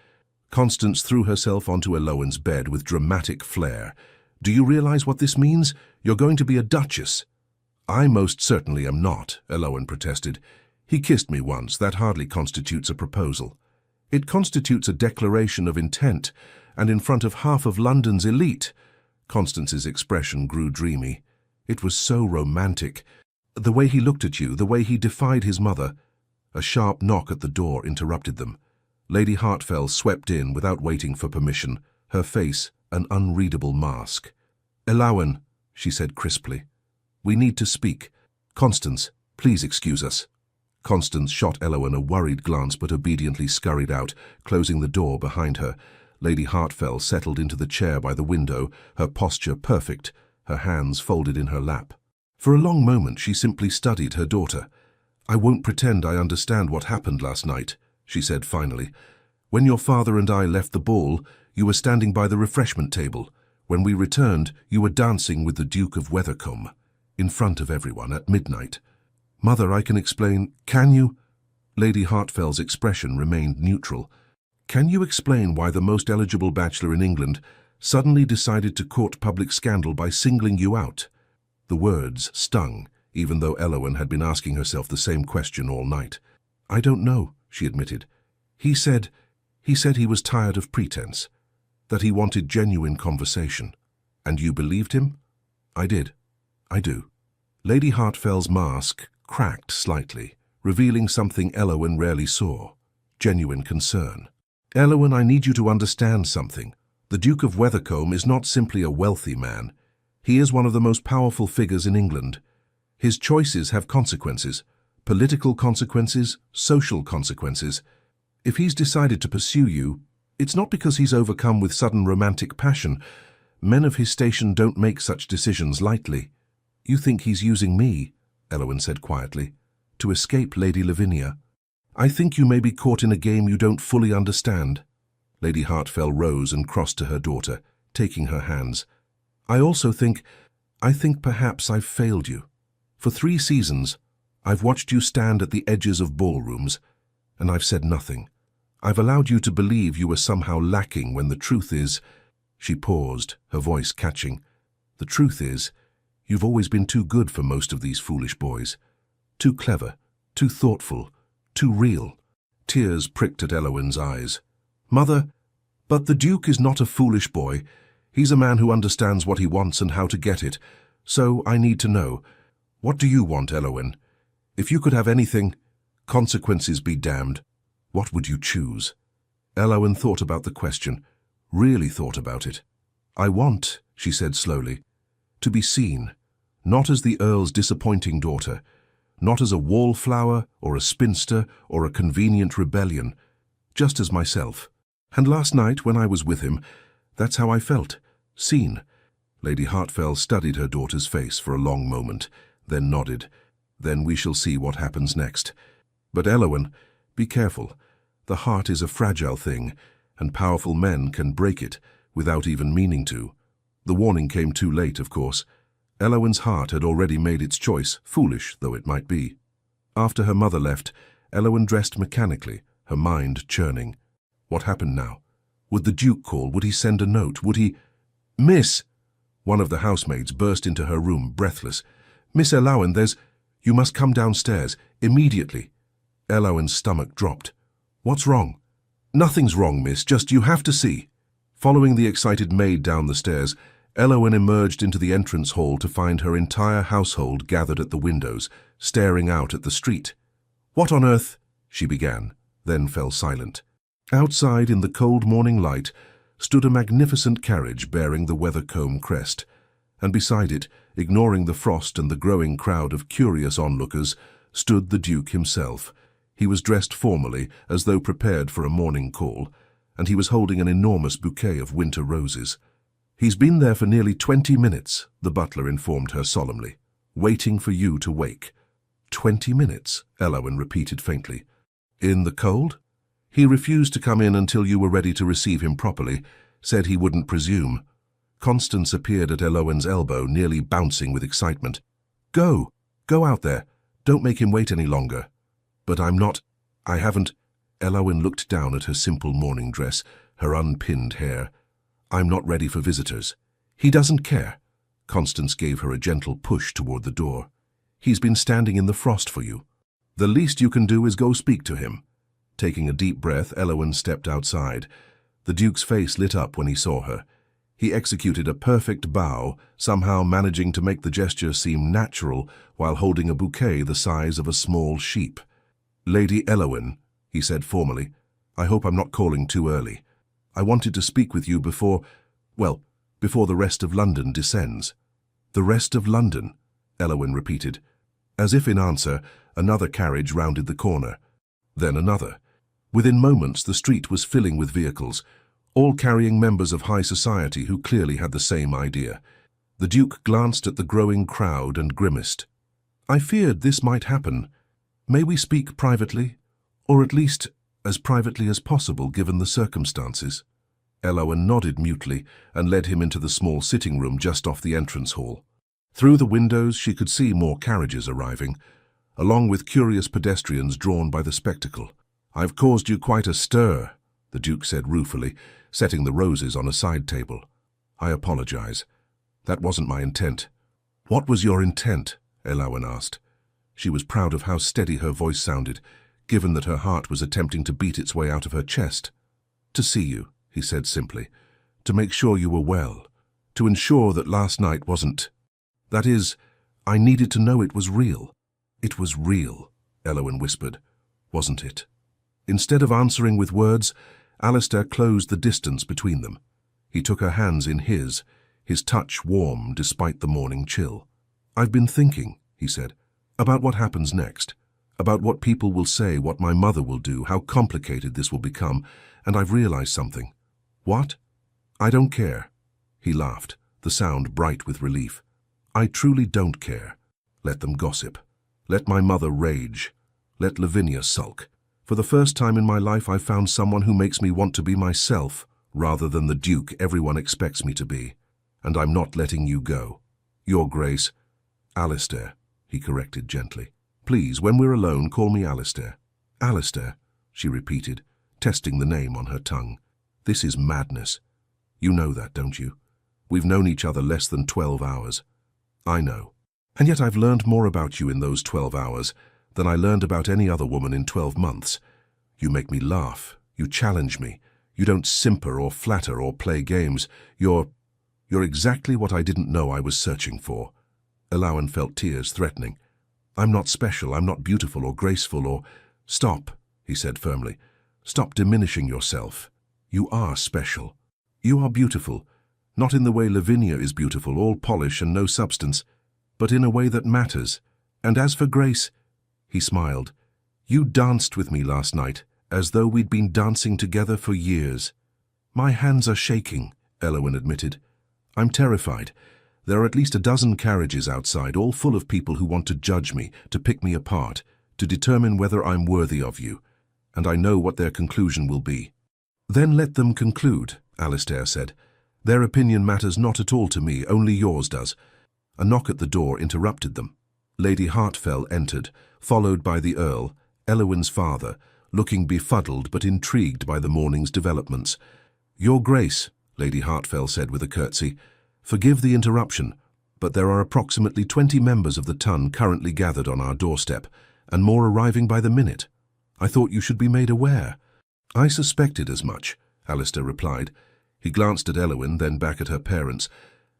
Constance threw herself onto Elowen's bed with dramatic flair. "Do you realize what this means? You're going to be a duchess." "I most certainly am not," Elowen protested. "He kissed me once. That hardly constitutes a proposal." "It constitutes a declaration of intent, and in front of half of London's elite." Constance's expression grew dreamy. "It was so romantic. The way he looked at you, the way he defied his mother." A sharp knock at the door interrupted them. Lady Hartfell swept in without waiting for permission, her face an unreadable mask. "Elowen," she said crisply, "we need to speak. Constance, please excuse us." Constance shot Elowen a worried glance but obediently scurried out, closing the door behind her. Lady Hartfell settled into the chair by the window, her posture perfect, her hands folded in her lap. For a long moment she simply studied her daughter. "I won't pretend I understand what happened last night," she said finally. "When your father and I left the ball, you were standing by the refreshment table. When we returned, you were dancing with the Duke of Weathercombe." in front of everyone at midnight. Mother, I can explain. Can you? Lady Hartfell's expression remained neutral. Can you explain why the most eligible bachelor in England suddenly decided to court public scandal by singling you out? The words stung, even though Elowen had been asking herself the same question all night. I don't know, she admitted. He said he was tired of pretense, that he wanted genuine conversation. And you believed him? I did. I do. Lady Hartfell's mask cracked slightly, revealing something Elowen rarely saw: genuine concern. Elowen, I need you to understand something. The Duke of Weathercombe is not simply a wealthy man. He is one of the most powerful figures in England. His choices have consequences, political consequences, social consequences. If he's decided to pursue you, it's not because he's overcome with sudden romantic passion. Men of his station don't make such decisions lightly. You think he's using me, Elowen said quietly, to escape Lady Lavinia. I think you may be caught in a game you don't fully understand. Lady Hartfell rose and crossed to her daughter, taking her hands. I think perhaps I've failed you. For 3 seasons, I've watched you stand at the edges of ballrooms, and I've said nothing. I've allowed you to believe you were somehow lacking when the truth is— She paused, her voice catching. The truth is, you've always been too good for most of these foolish boys. Too clever, too thoughtful, too real. Tears pricked at Elowen's eyes. Mother, but the Duke is not a foolish boy. He's a man who understands what he wants and how to get it. So I need to know, what do you want, Elowen? If you could have anything, consequences be damned, what would you choose? Elowen thought about the question, really thought about it. I want, she said slowly, to be seen, not as the Earl's disappointing daughter, not as a wallflower or a spinster or a convenient rebellion, just as myself. And last night, when I was with him, that's how I felt, seen. Lady Hartfell studied her daughter's face for a long moment, then nodded. Then we shall see what happens next. But Elowen, be careful. The heart is a fragile thing, and powerful men can break it without even meaning to. The warning came too late, of course. Elowen's heart had already made its choice, foolish though it might be. After her mother left, Elowen dressed mechanically, her mind churning. What happened now? Would the Duke call? Would he send a note? Would he— Miss! One of the housemaids burst into her room, breathless. Miss Elowen, you must come downstairs, immediately. Elowen's stomach dropped. What's wrong? Nothing's wrong, miss, just you have to see. Following the excited maid down the stairs, Elowen emerged into the entrance hall to find her entire household gathered at the windows, staring out at the street. What on earth? She began, then fell silent. Outside, in the cold morning light, stood a magnificent carriage bearing the Weathercombe crest, and beside it, ignoring the frost and the growing crowd of curious onlookers, stood the Duke himself. He was dressed formally, as though prepared for a morning call, and he was holding an enormous bouquet of winter roses. He's been there for nearly 20 minutes, the butler informed her solemnly, waiting for you to wake. 20 minutes, Elowen repeated faintly. In the cold? He refused to come in until you were ready to receive him properly, said he wouldn't presume. Constance appeared at Elowen's elbow, nearly bouncing with excitement. Go out there. Don't make him wait any longer. But I haven't. Elowen looked down at her simple morning dress, her unpinned hair. I'm not ready for visitors. He doesn't care. Constance gave her a gentle push toward the door. He's been standing in the frost for you. The least you can do is go speak to him. Taking a deep breath, Elowen stepped outside. The Duke's face lit up when he saw her. He executed a perfect bow, somehow managing to make the gesture seem natural while holding a bouquet the size of a small sheep. Lady Elowen, he said formally, I hope I'm not calling too early. I wanted to speak with you before the rest of London descends. The rest of London, Elowen repeated. As if in answer, another carriage rounded the corner. Then another. Within moments, the street was filling with vehicles, all carrying members of high society who clearly had the same idea. The Duke glanced at the growing crowd and grimaced. I feared this might happen. May we speak privately? Or at least as privately as possible given the circumstances. Elowen nodded mutely and led him into the small sitting room just off the entrance hall. Through the windows she could see more carriages arriving, along with curious pedestrians drawn by the spectacle. "I've caused you quite a stir," the Duke said ruefully, setting the roses on a side table. "I apologize. That wasn't my intent." "What was your intent?" Elowyn asked. She was proud of how steady her voice sounded, given that her heart was attempting to beat its way out of her chest. "To see you," he said simply. "To make sure you were well. To ensure that last night wasn't... That is, I needed to know it was real." "It was real," Elowyn whispered. "Wasn't it?" Instead of answering with words, Alistair closed the distance between them. He took her hands in his touch warm despite the morning chill. "I've been thinking," he said, "about what happens next, about what people will say, what my mother will do, how complicated this will become, and I've realized something." "What?" "I don't care." He laughed, the sound bright with relief. "I truly don't care. Let them gossip. Let my mother rage. Let Lavinia sulk. For the first time in my life I've found someone who makes me want to be myself, rather than the Duke everyone expects me to be. And I'm not letting you go. Your Grace..." "Alistair," he corrected gently. "Please, when we're alone, call me Alistair." "Alistair," she repeated, testing the name on her tongue. "This is madness. You know that, don't you? We've known each other less than 12 hours. I know. And yet I've learned more about you in those 12 hours than I learned about any other woman in 12 months. You make me laugh. You challenge me. You don't simper or flatter or play games. You're exactly what I didn't know I was searching for." Elowyn felt tears threatening. "I'm not special. I'm not beautiful or graceful or..." "Stop," he said firmly. "Stop diminishing yourself. You are special. You are beautiful. Not in the way Lavinia is beautiful, all polish and no substance, but in a way that matters. And as for Grace..." He smiled. "You danced with me last night, as though we'd been dancing together for years." "My hands are shaking," Elowyn admitted. "I'm terrified. There are at least a dozen carriages outside, all full of people who want to judge me, to pick me apart, to determine whether I'm worthy of you. And I know what their conclusion will be." "Then let them conclude," Alistair said. "Their opinion matters not at all to me, only yours does." A knock at the door interrupted them. Lady Hartfell entered, followed by the Earl, Elowyn's father, looking befuddled but intrigued by the morning's developments. "Your Grace," Lady Hartfell said with a curtsy, "forgive the interruption, but there are approximately 20 members of the Ton currently gathered on our doorstep, and more arriving by the minute. I thought you should be made aware." "I suspected as much," Alistair replied. He glanced at Elowyn, then back at her parents.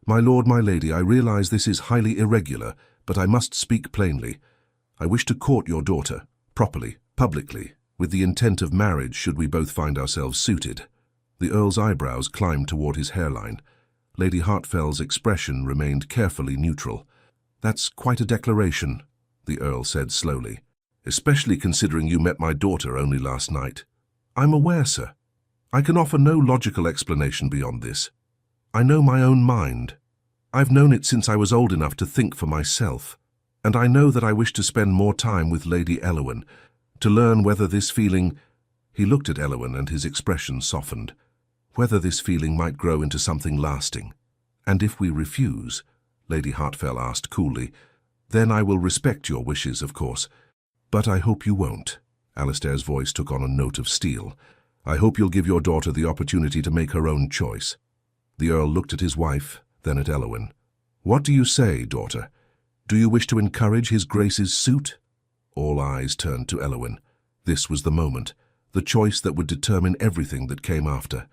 "My lord, my lady, I realize this is highly irregular, but I must speak plainly. I wish to court your daughter, properly, publicly, with the intent of marriage should we both find ourselves suited." The Earl's eyebrows climbed toward his hairline. Lady Hartfell's expression remained carefully neutral. "That's quite a declaration," the Earl said slowly, "especially considering you met my daughter only last night." "I'm aware, sir. I can offer no logical explanation beyond this. I know my own mind. I've known it since I was old enough to think for myself. And I know that I wish to spend more time with Lady Elowyn, to learn whether this feeling..." He looked at Elowyn and his expression softened. "Whether this feeling might grow into something lasting. And if we refuse," Lady Hartfell asked coolly, "then I will respect your wishes, of course. But I hope you won't." Alistair's voice took on a note of steel. "I hope you'll give your daughter the opportunity to make her own choice." The Earl looked at his wife, then at Elowyn. "What do you say, daughter? Do you wish to encourage his Grace's suit?" All eyes turned to Elowyn. This was the moment, the choice that would determine everything that came after.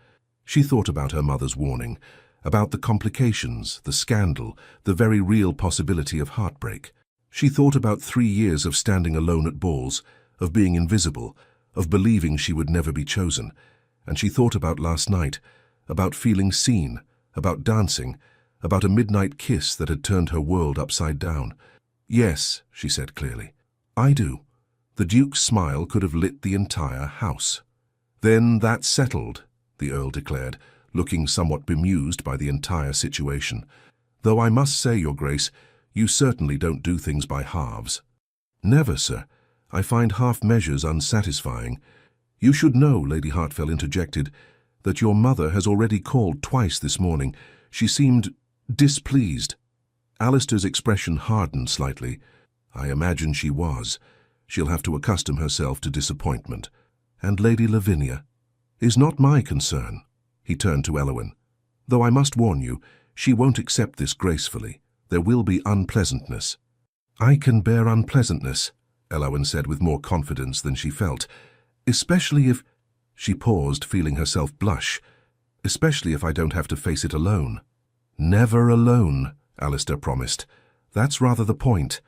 She thought about her mother's warning, about the complications, the scandal, the very real possibility of heartbreak. She thought about 3 years of standing alone at balls, of being invisible, of believing she would never be chosen. And she thought about last night, about feeling seen, about dancing, about a midnight kiss that had turned her world upside down. "Yes," she said clearly, "I do." The Duke's smile could have lit the entire house. "Then that's settled," the Earl declared, looking somewhat bemused by the entire situation. "Though I must say, Your Grace, you certainly don't do things by halves." "Never, sir. I find half measures unsatisfying. You should know," Lady Hartfell interjected, "that your mother has already called twice this morning. She seemed displeased." Alistair's expression hardened slightly. I imagine she was. She'll have to accustom herself to disappointment. And Lady Lavinia is not my concern. He turned to Elowen. Though I must warn you, she won't accept this gracefully. There will be unpleasantness. I can bear unpleasantness, Elowen said with more confidence than she felt, especially if— She paused, feeling herself blush. Especially if I don't have to face it alone. Never alone, Alistair promised. That's rather the point.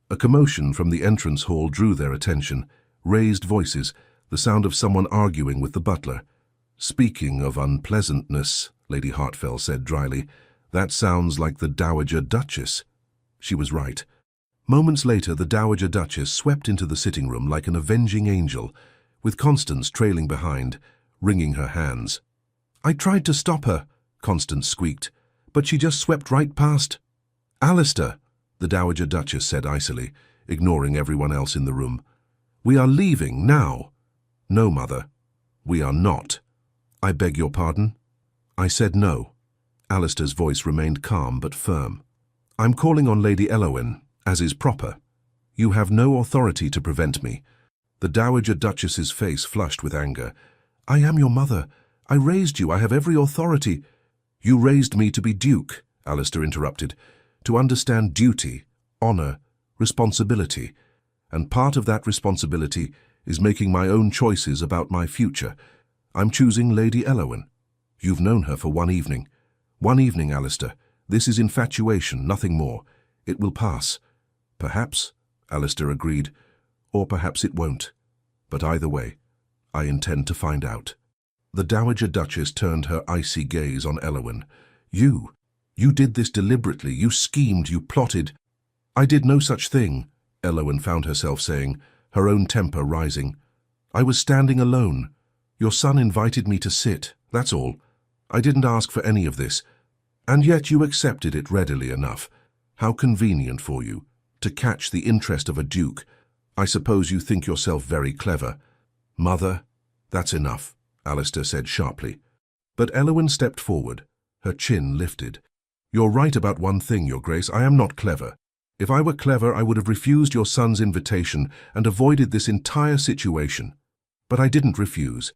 A commotion from the entrance hall drew their attention. Raised voices, the sound of someone arguing with the butler. Speaking of unpleasantness, Lady Hartfell said dryly, that sounds like the Dowager Duchess. She was right. Moments later, the Dowager Duchess swept into the sitting room like an avenging angel, with Constance trailing behind, wringing her hands. I tried to stop her, Constance squeaked, but she just swept right past. Alistair, the Dowager Duchess said icily, ignoring everyone else in the room. We are leaving now. No, Mother, we are not. I beg your pardon? I said no. Alistair's voice remained calm but firm. I'm calling on Lady Elowen, as is proper. You have no authority to prevent me. The Dowager Duchess's face flushed with anger. I am your mother. I raised you. I have every authority. You raised me to be Duke, Alistair interrupted, to understand duty, honour, responsibility, and part of that responsibility is making my own choices about my future. I'm choosing Lady Elowen. You've known her for one evening. One evening, Alistair. This is infatuation, nothing more. It will pass. Perhaps, Alistair agreed, or perhaps it won't. But either way, I intend to find out. The Dowager Duchess turned her icy gaze on Elowen. You did this deliberately. You schemed, you plotted. I did no such thing, Elowen found herself saying, her own temper rising. I was standing alone. Your son invited me to sit, that's all. I didn't ask for any of this. And yet you accepted it readily enough. How convenient for you, to catch the interest of a duke. I suppose you think yourself very clever. Mother, that's enough, Alistair said sharply. But Elowen stepped forward, her chin lifted. You're right about one thing, Your Grace. I am not clever. If I were clever, I would have refused your son's invitation and avoided this entire situation. But I didn't refuse,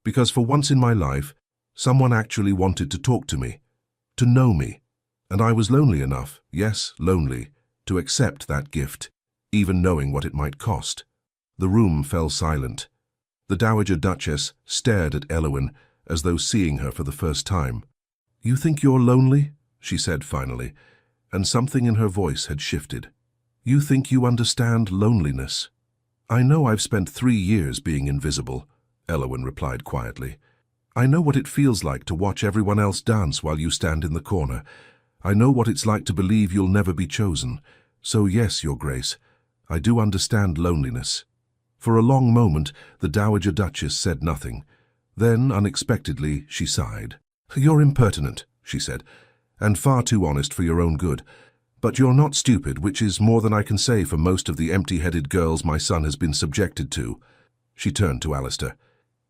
because for once in my life, someone actually wanted to talk to me, to know me, and I was lonely enough, yes, lonely, to accept that gift, even knowing what it might cost. The room fell silent. The Dowager Duchess stared at Elowen as though seeing her for the first time. You think you're lonely? She said finally, and something in her voice had shifted. You think you understand loneliness? I know I've spent 3 years being invisible, Elowen replied quietly. I know what it feels like to watch everyone else dance while you stand in the corner. I know what it's like to believe you'll never be chosen. So yes, Your Grace, I do understand loneliness. For a long moment, the Dowager Duchess said nothing. Then, unexpectedly, she sighed. You're impertinent, she said, and far too honest for your own good. But you're not stupid, which is more than I can say for most of the empty-headed girls my son has been subjected to. She turned to Alistair.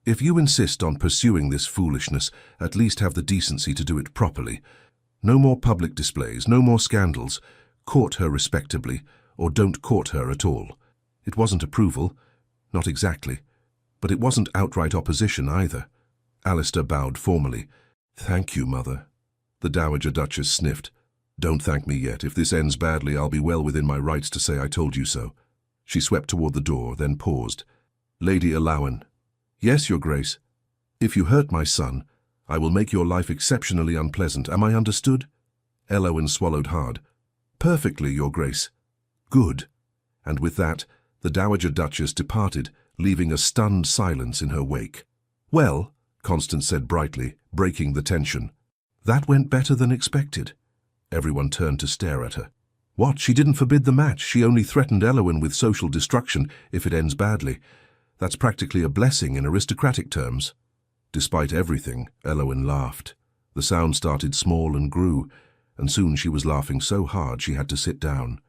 If you insist on pursuing this foolishness, at least have the decency to do it properly. No more public displays, no more scandals. Court her respectably, or don't court her at all. It wasn't approval, not exactly, but it wasn't outright opposition either. Alistair bowed formally. Thank you, Mother. The Dowager Duchess sniffed. Don't thank me yet. If this ends badly, I'll be well within my rights to say I told you so. She swept toward the door, then paused. Lady Elowen. Yes, Your Grace. If you hurt my son, I will make your life exceptionally unpleasant. Am I understood? Elowen swallowed hard. Perfectly, Your Grace. Good. And with that, the Dowager Duchess departed, leaving a stunned silence in her wake. Well, Constance said brightly, breaking the tension. That went better than expected. Everyone turned to stare at her. What? She didn't forbid the match. She only threatened Elowen with social destruction if it ends badly. That's practically a blessing in aristocratic terms. Despite everything, Elowen laughed. The sound started small and grew, and soon she was laughing so hard she had to sit down.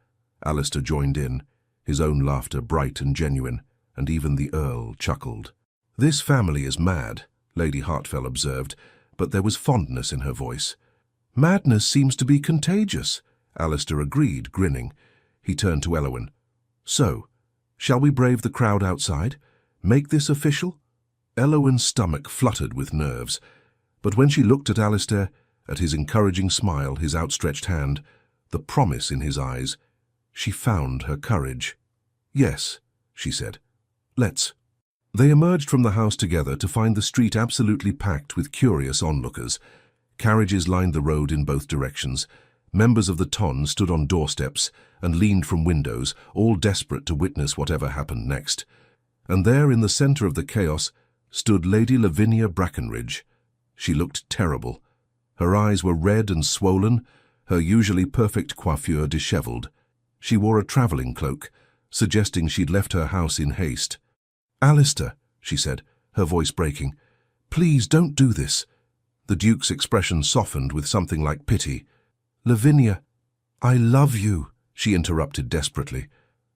Alistair joined in, his own laughter bright and genuine, and even the Earl chuckled. This family is mad, Lady Hartfell observed, but there was fondness in her voice. Madness seems to be contagious, Alistair agreed, grinning. He turned to Eowyn. So, shall we brave the crowd outside? Make this official? Eowyn's stomach fluttered with nerves, but when she looked at Alistair, at his encouraging smile, his outstretched hand, the promise in his eyes, she found her courage. Yes, she said. Let's. They emerged from the house together to find the street absolutely packed with curious onlookers. Carriages lined the road in both directions. Members of the ton stood on doorsteps and leaned from windows, all desperate to witness whatever happened next. And there, in the centre of the chaos, stood Lady Lavinia Brackenridge. She looked terrible. Her eyes were red and swollen, her usually perfect coiffure dishevelled. She wore a travelling cloak, suggesting she'd left her house in haste. "Alistair," she said, her voice breaking, "please don't do this." The Duke's expression softened with something like pity. "Lavinia, I love you," she interrupted desperately.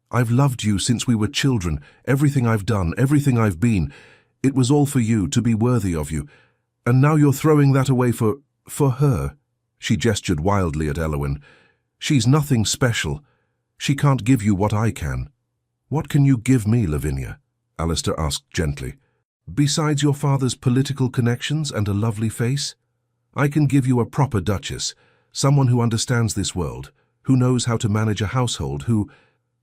"I've loved you since we were children. Everything I've done, everything I've been, it was all for you, to be worthy of you. And now you're throwing that away for her." She gestured wildly at Eowyn. "She's nothing special. She can't give you what I can." "What can you give me, Lavinia?" Alistair asked gently. "Besides your father's political connections and a lovely face? I can give you a proper duchess, someone who understands this world, who knows how to manage a household,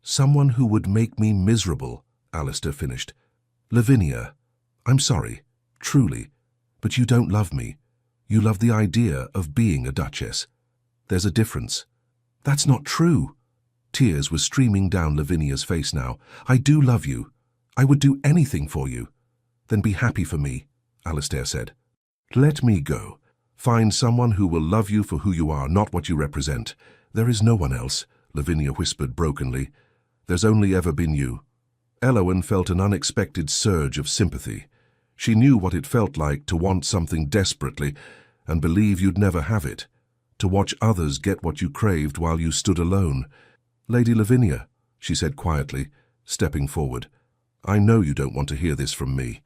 someone who would make me miserable," Alistair finished. "Lavinia, I'm sorry, truly, but you don't love me. You love the idea of being a duchess. There's a difference." "That's not true." Tears were streaming down Lavinia's face now. "I do love you. I would do anything for you." "Then be happy for me," Alistair said. "Let me go. Find someone who will love you for who you are, not what you represent. There is no one else," Lavinia whispered brokenly. "There's only ever been you." Eowyn felt an unexpected surge of sympathy. She knew what it felt like to want something desperately and believe you'd never have it, to watch others get what you craved while you stood alone. "Lady Lavinia," she said quietly, stepping forward, "I know you don't want to hear this from me.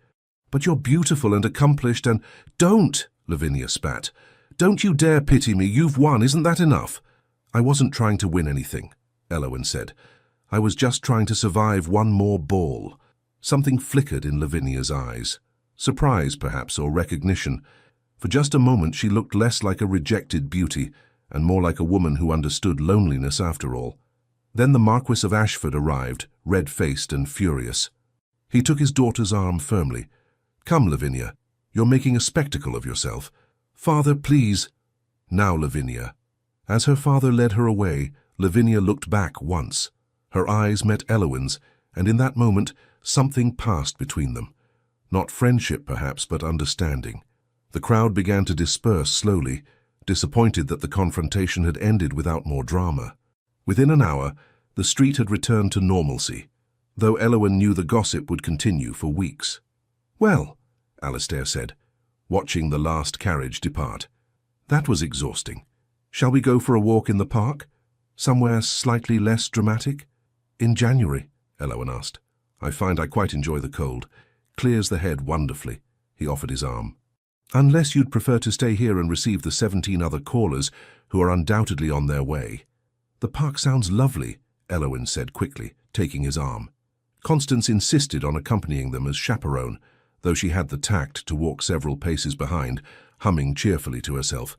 But you're beautiful and accomplished and—" "Don't!" Lavinia spat. "Don't you dare pity me. You've won. Isn't that enough?" "I wasn't trying to win anything," Eowyn said. "I was just trying to survive one more ball." Something flickered in Lavinia's eyes. Surprise, perhaps, or recognition. For just a moment she looked less like a rejected beauty and more like a woman who understood loneliness after all. Then the Marquis of Ashford arrived, red-faced and furious. He took his daughter's arm firmly. "Come, Lavinia. You're making a spectacle of yourself. Father, please." "Now, Lavinia." As her father led her away, Lavinia looked back once. Her eyes met Eowyn's, and in that moment something passed between them. Not friendship, perhaps, but understanding. The crowd began to disperse slowly, disappointed that the confrontation had ended without more drama. Within an hour, the street had returned to normalcy, though Eowyn knew the gossip would continue for weeks. "Well," Alistair said, watching the last carriage depart, "that was exhausting. Shall we go for a walk in the park? Somewhere slightly less dramatic?" "In January?" Eowyn asked. "I find I quite enjoy the cold. Clears the head wonderfully." He offered his arm. "Unless you'd prefer to stay here and receive the 17 other callers who are undoubtedly on their way." "The park sounds lovely," Eowyn said quickly, taking his arm. Constance insisted on accompanying them as chaperone, though she had the tact to walk several paces behind, humming cheerfully to herself.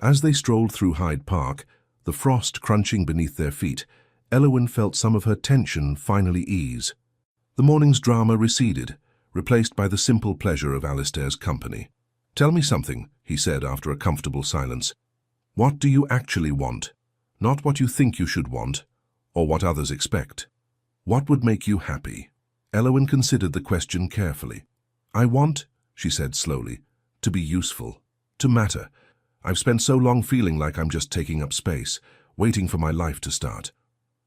As they strolled through Hyde Park, the frost crunching beneath their feet, Eowyn felt some of her tension finally ease. The morning's drama receded, replaced by the simple pleasure of Alistair's company. "Tell me something," he said after a comfortable silence. "What do you actually want? Not what you think you should want, or what others expect. What would make you happy?" Eowyn considered the question carefully. "I want," she said slowly, "to be useful, to matter. I've spent so long feeling like I'm just taking up space, waiting for my life to start.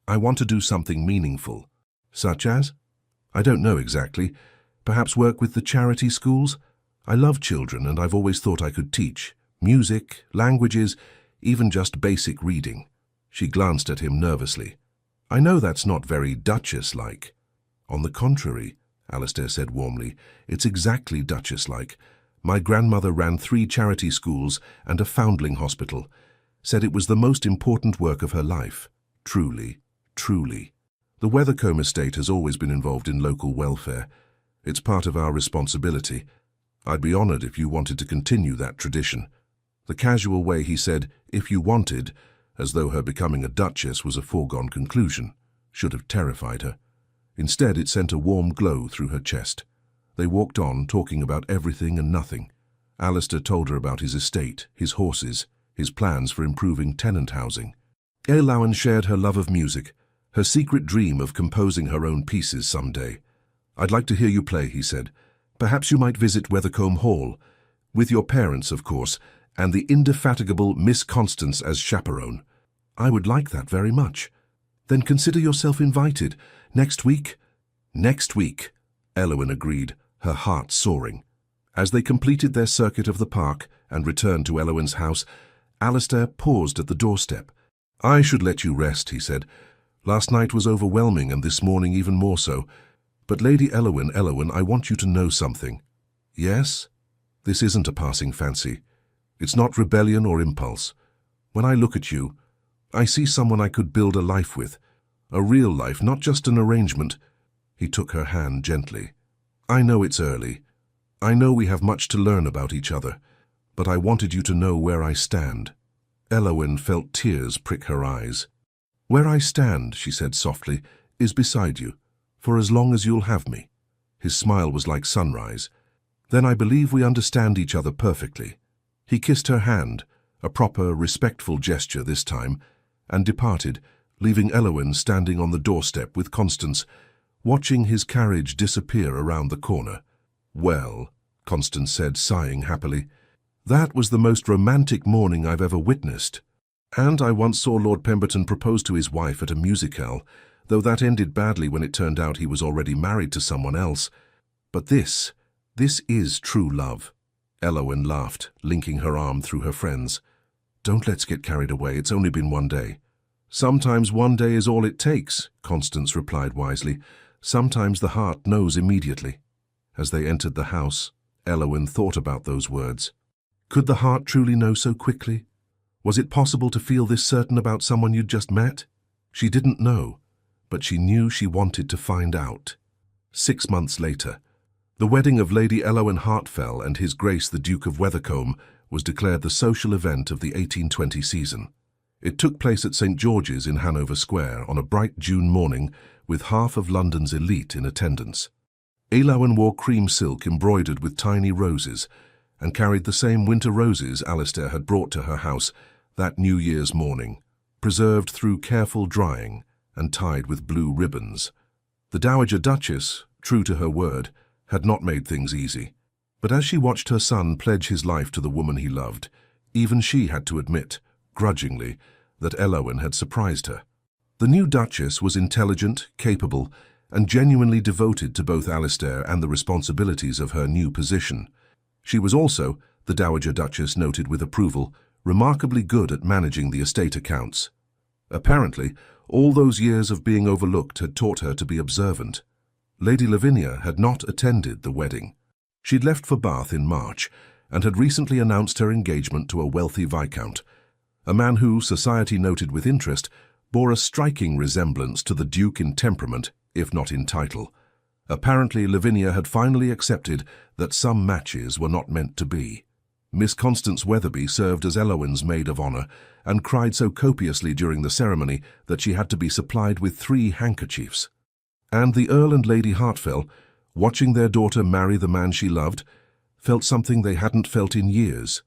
I want to do something meaningful." "Such as?" "I don't know exactly. Perhaps work with the charity schools? I love children and I've always thought I could teach. Music, languages, even just basic reading." She glanced at him nervously. "I know that's not very Duchess-like." "On the contrary," Alistair said warmly, "it's exactly Duchess-like. My grandmother ran 3 charity schools and a foundling hospital. said it was the most important work of her life. Truly, truly. The Weathercombe estate has always been involved in local welfare. It's part of our responsibility. I'd be honored if you wanted to continue that tradition. The casual way he said, if you wanted, as though her becoming a duchess was a foregone conclusion, should have terrified her. Instead, it sent a warm glow through her chest. They walked on, talking about everything and nothing. Alistair told her about his estate, his horses, his plans for improving tenant housing. Eowyn shared her love of music, her secret dream of composing her own pieces someday. I'd like to hear you play, he said. Perhaps you might visit Weathercombe Hall, with your parents, of course, and the indefatigable Miss Constance as chaperone. I would like that very much. Then consider yourself invited. Next week? Next week, Eowyn agreed, her heart soaring. As they completed their circuit of the park and returned to Elowyn's house, Alistair paused at the doorstep. I should let you rest, he said. Last night was overwhelming and this morning even more so. But Lady Eowyn, I want you to know something. Yes? This isn't a passing fancy. It's not rebellion or impulse. When I look at you, I see someone I could build a life with. A real life, not just an arrangement. He took her hand gently. I know it's early. I know we have much to learn about each other. But I wanted you to know where I stand. Eowyn felt tears prick her eyes. Where I stand, she said softly, is beside you, for as long as you'll have me. His smile was like sunrise. Then I believe we understand each other perfectly. He kissed her hand, a proper, respectful gesture this time, and departed, leaving Eowyn standing on the doorstep with Constance, watching his carriage disappear around the corner. Well, Constance said, sighing happily, that was the most romantic morning I've ever witnessed. And I once saw Lord Pemberton propose to his wife at a musicale, though that ended badly when it turned out he was already married to someone else. But this is true love. Eowyn laughed, linking her arm through her friend's. Don't let's get carried away, it's only been one day. Sometimes one day is all it takes, Constance replied wisely. Sometimes the heart knows immediately. As they entered the house, Eowyn thought about those words. Could the heart truly know so quickly? Was it possible to feel this certain about someone you'd just met? She didn't know, but she knew she wanted to find out. 6 months later, the wedding of Lady Eowyn Hartfell and His Grace the Duke of Weathercombe was declared the social event of the 1820 season. It took place at St. George's in Hanover Square on a bright June morning with half of London's elite in attendance. Eowyn wore cream silk embroidered with tiny roses and carried the same winter roses Alistair had brought to her house that New Year's morning, preserved through careful drying and tied with blue ribbons. The Dowager Duchess, true to her word, had not made things easy. But as she watched her son pledge his life to the woman he loved, even she had to admit, grudgingly, that Eowyn had surprised her. The new Duchess was intelligent, capable, and genuinely devoted to both Alistair and the responsibilities of her new position. She was also, the Dowager Duchess noted with approval, remarkably good at managing the estate accounts. Apparently, all those years of being overlooked had taught her to be observant. Lady Lavinia had not attended the wedding. She'd left for Bath in March and had recently announced her engagement to a wealthy viscount, a man who, society noted with interest, bore a striking resemblance to the Duke in temperament, if not in title. Apparently, Lavinia had finally accepted that some matches were not meant to be. Miss Constance Weatherby served as Eowyn's maid of honour and cried so copiously during the ceremony that she had to be supplied with 3 handkerchiefs. And the Earl and Lady Hartfell, watching their daughter marry the man she loved, felt something they hadn't felt in years.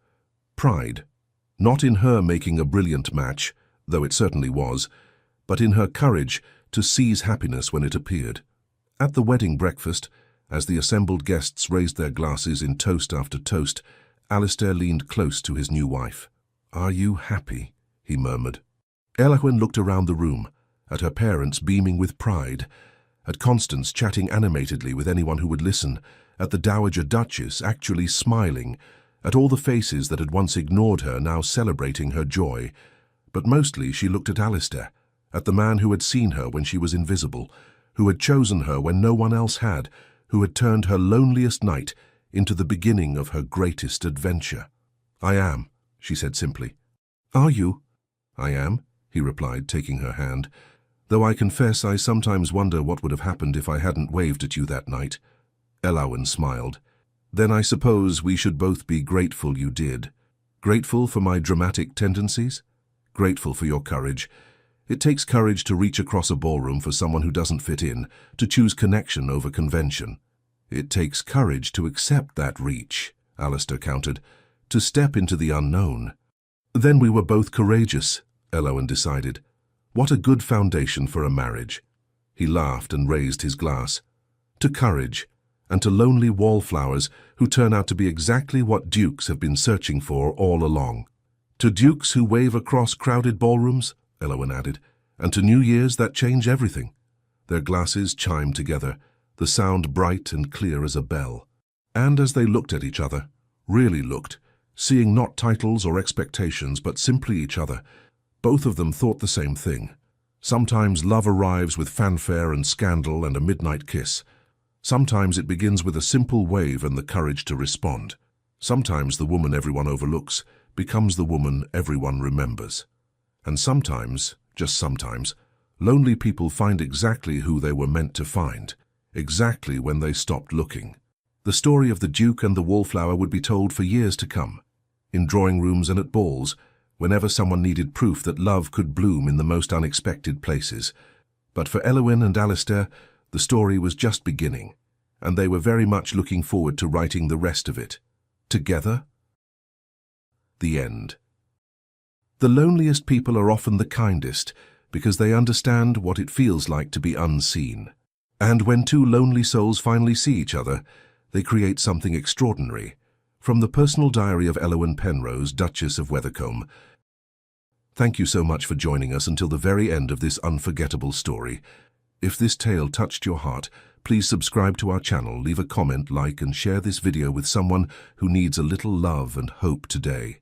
Pride. Not in her making a brilliant match, though it certainly was, but in her courage to seize happiness when it appeared. At the wedding breakfast, as the assembled guests raised their glasses in toast after toast, Alistair leaned close to his new wife. "Are you happy?" he murmured. Eowyn looked around the room, at her parents beaming with pride, at Constance chatting animatedly with anyone who would listen, at the Dowager Duchess actually smiling, at all the faces that had once ignored her now celebrating her joy. But mostly she looked at Alistair, at the man who had seen her when she was invisible, who had chosen her when no one else had, who had turned her loneliest night into the beginning of her greatest adventure. "I am," she said simply. Are you? I am, he replied, taking her hand, though I confess I sometimes wonder what would have happened if I hadn't waved at you that night. Elowyn smiled. Then I suppose we should both be grateful you did. Grateful for my dramatic tendencies? Grateful for your courage. It takes courage to reach across a ballroom for someone who doesn't fit in, to choose connection over convention. It takes courage to accept that reach, Alistair countered, to step into the unknown. Then we were both courageous, Elowyn decided. What a good foundation for a marriage. He laughed and raised his glass. To courage, and to lonely wallflowers who turn out to be exactly what dukes have been searching for all along. To dukes who wave across crowded ballrooms, Elowyn added, and to New Year's that change everything. Their glasses chimed together, the sound bright and clear as a bell. And as they looked at each other, really looked, seeing not titles or expectations but simply each other, both of them thought the same thing. Sometimes love arrives with fanfare and scandal and a midnight kiss. Sometimes it begins with a simple wave and the courage to respond. Sometimes the woman everyone overlooks becomes the woman everyone remembers. And sometimes, just sometimes, lonely people find exactly who they were meant to find, exactly when they stopped looking. The story of the Duke and the Wallflower would be told for years to come, in drawing rooms and at balls, whenever someone needed proof that love could bloom in the most unexpected places. But for Elowyn and Alistair, the story was just beginning, and they were very much looking forward to writing the rest of it. Together? The end. The loneliest people are often the kindest, because they understand what it feels like to be unseen. And when two lonely souls finally see each other, they create something extraordinary. From the personal diary of Elowyn Penrose, Duchess of Wethercombe. Thank you so much for joining us until the very end of this unforgettable story. If this tale touched your heart, please subscribe to our channel, leave a comment, like and share this video with someone who needs a little love and hope today.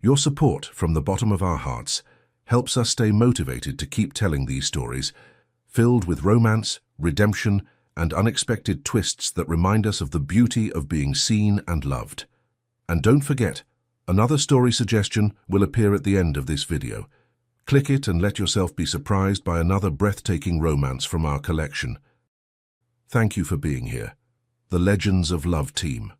Your support from the bottom of our hearts helps us stay motivated to keep telling these stories, filled with romance, redemption, and unexpected twists that remind us of the beauty of being seen and loved. And don't forget, another story suggestion will appear at the end of this video. Click it and let yourself be surprised by another breathtaking romance from our collection. Thank you for being here. The Legends of Love team.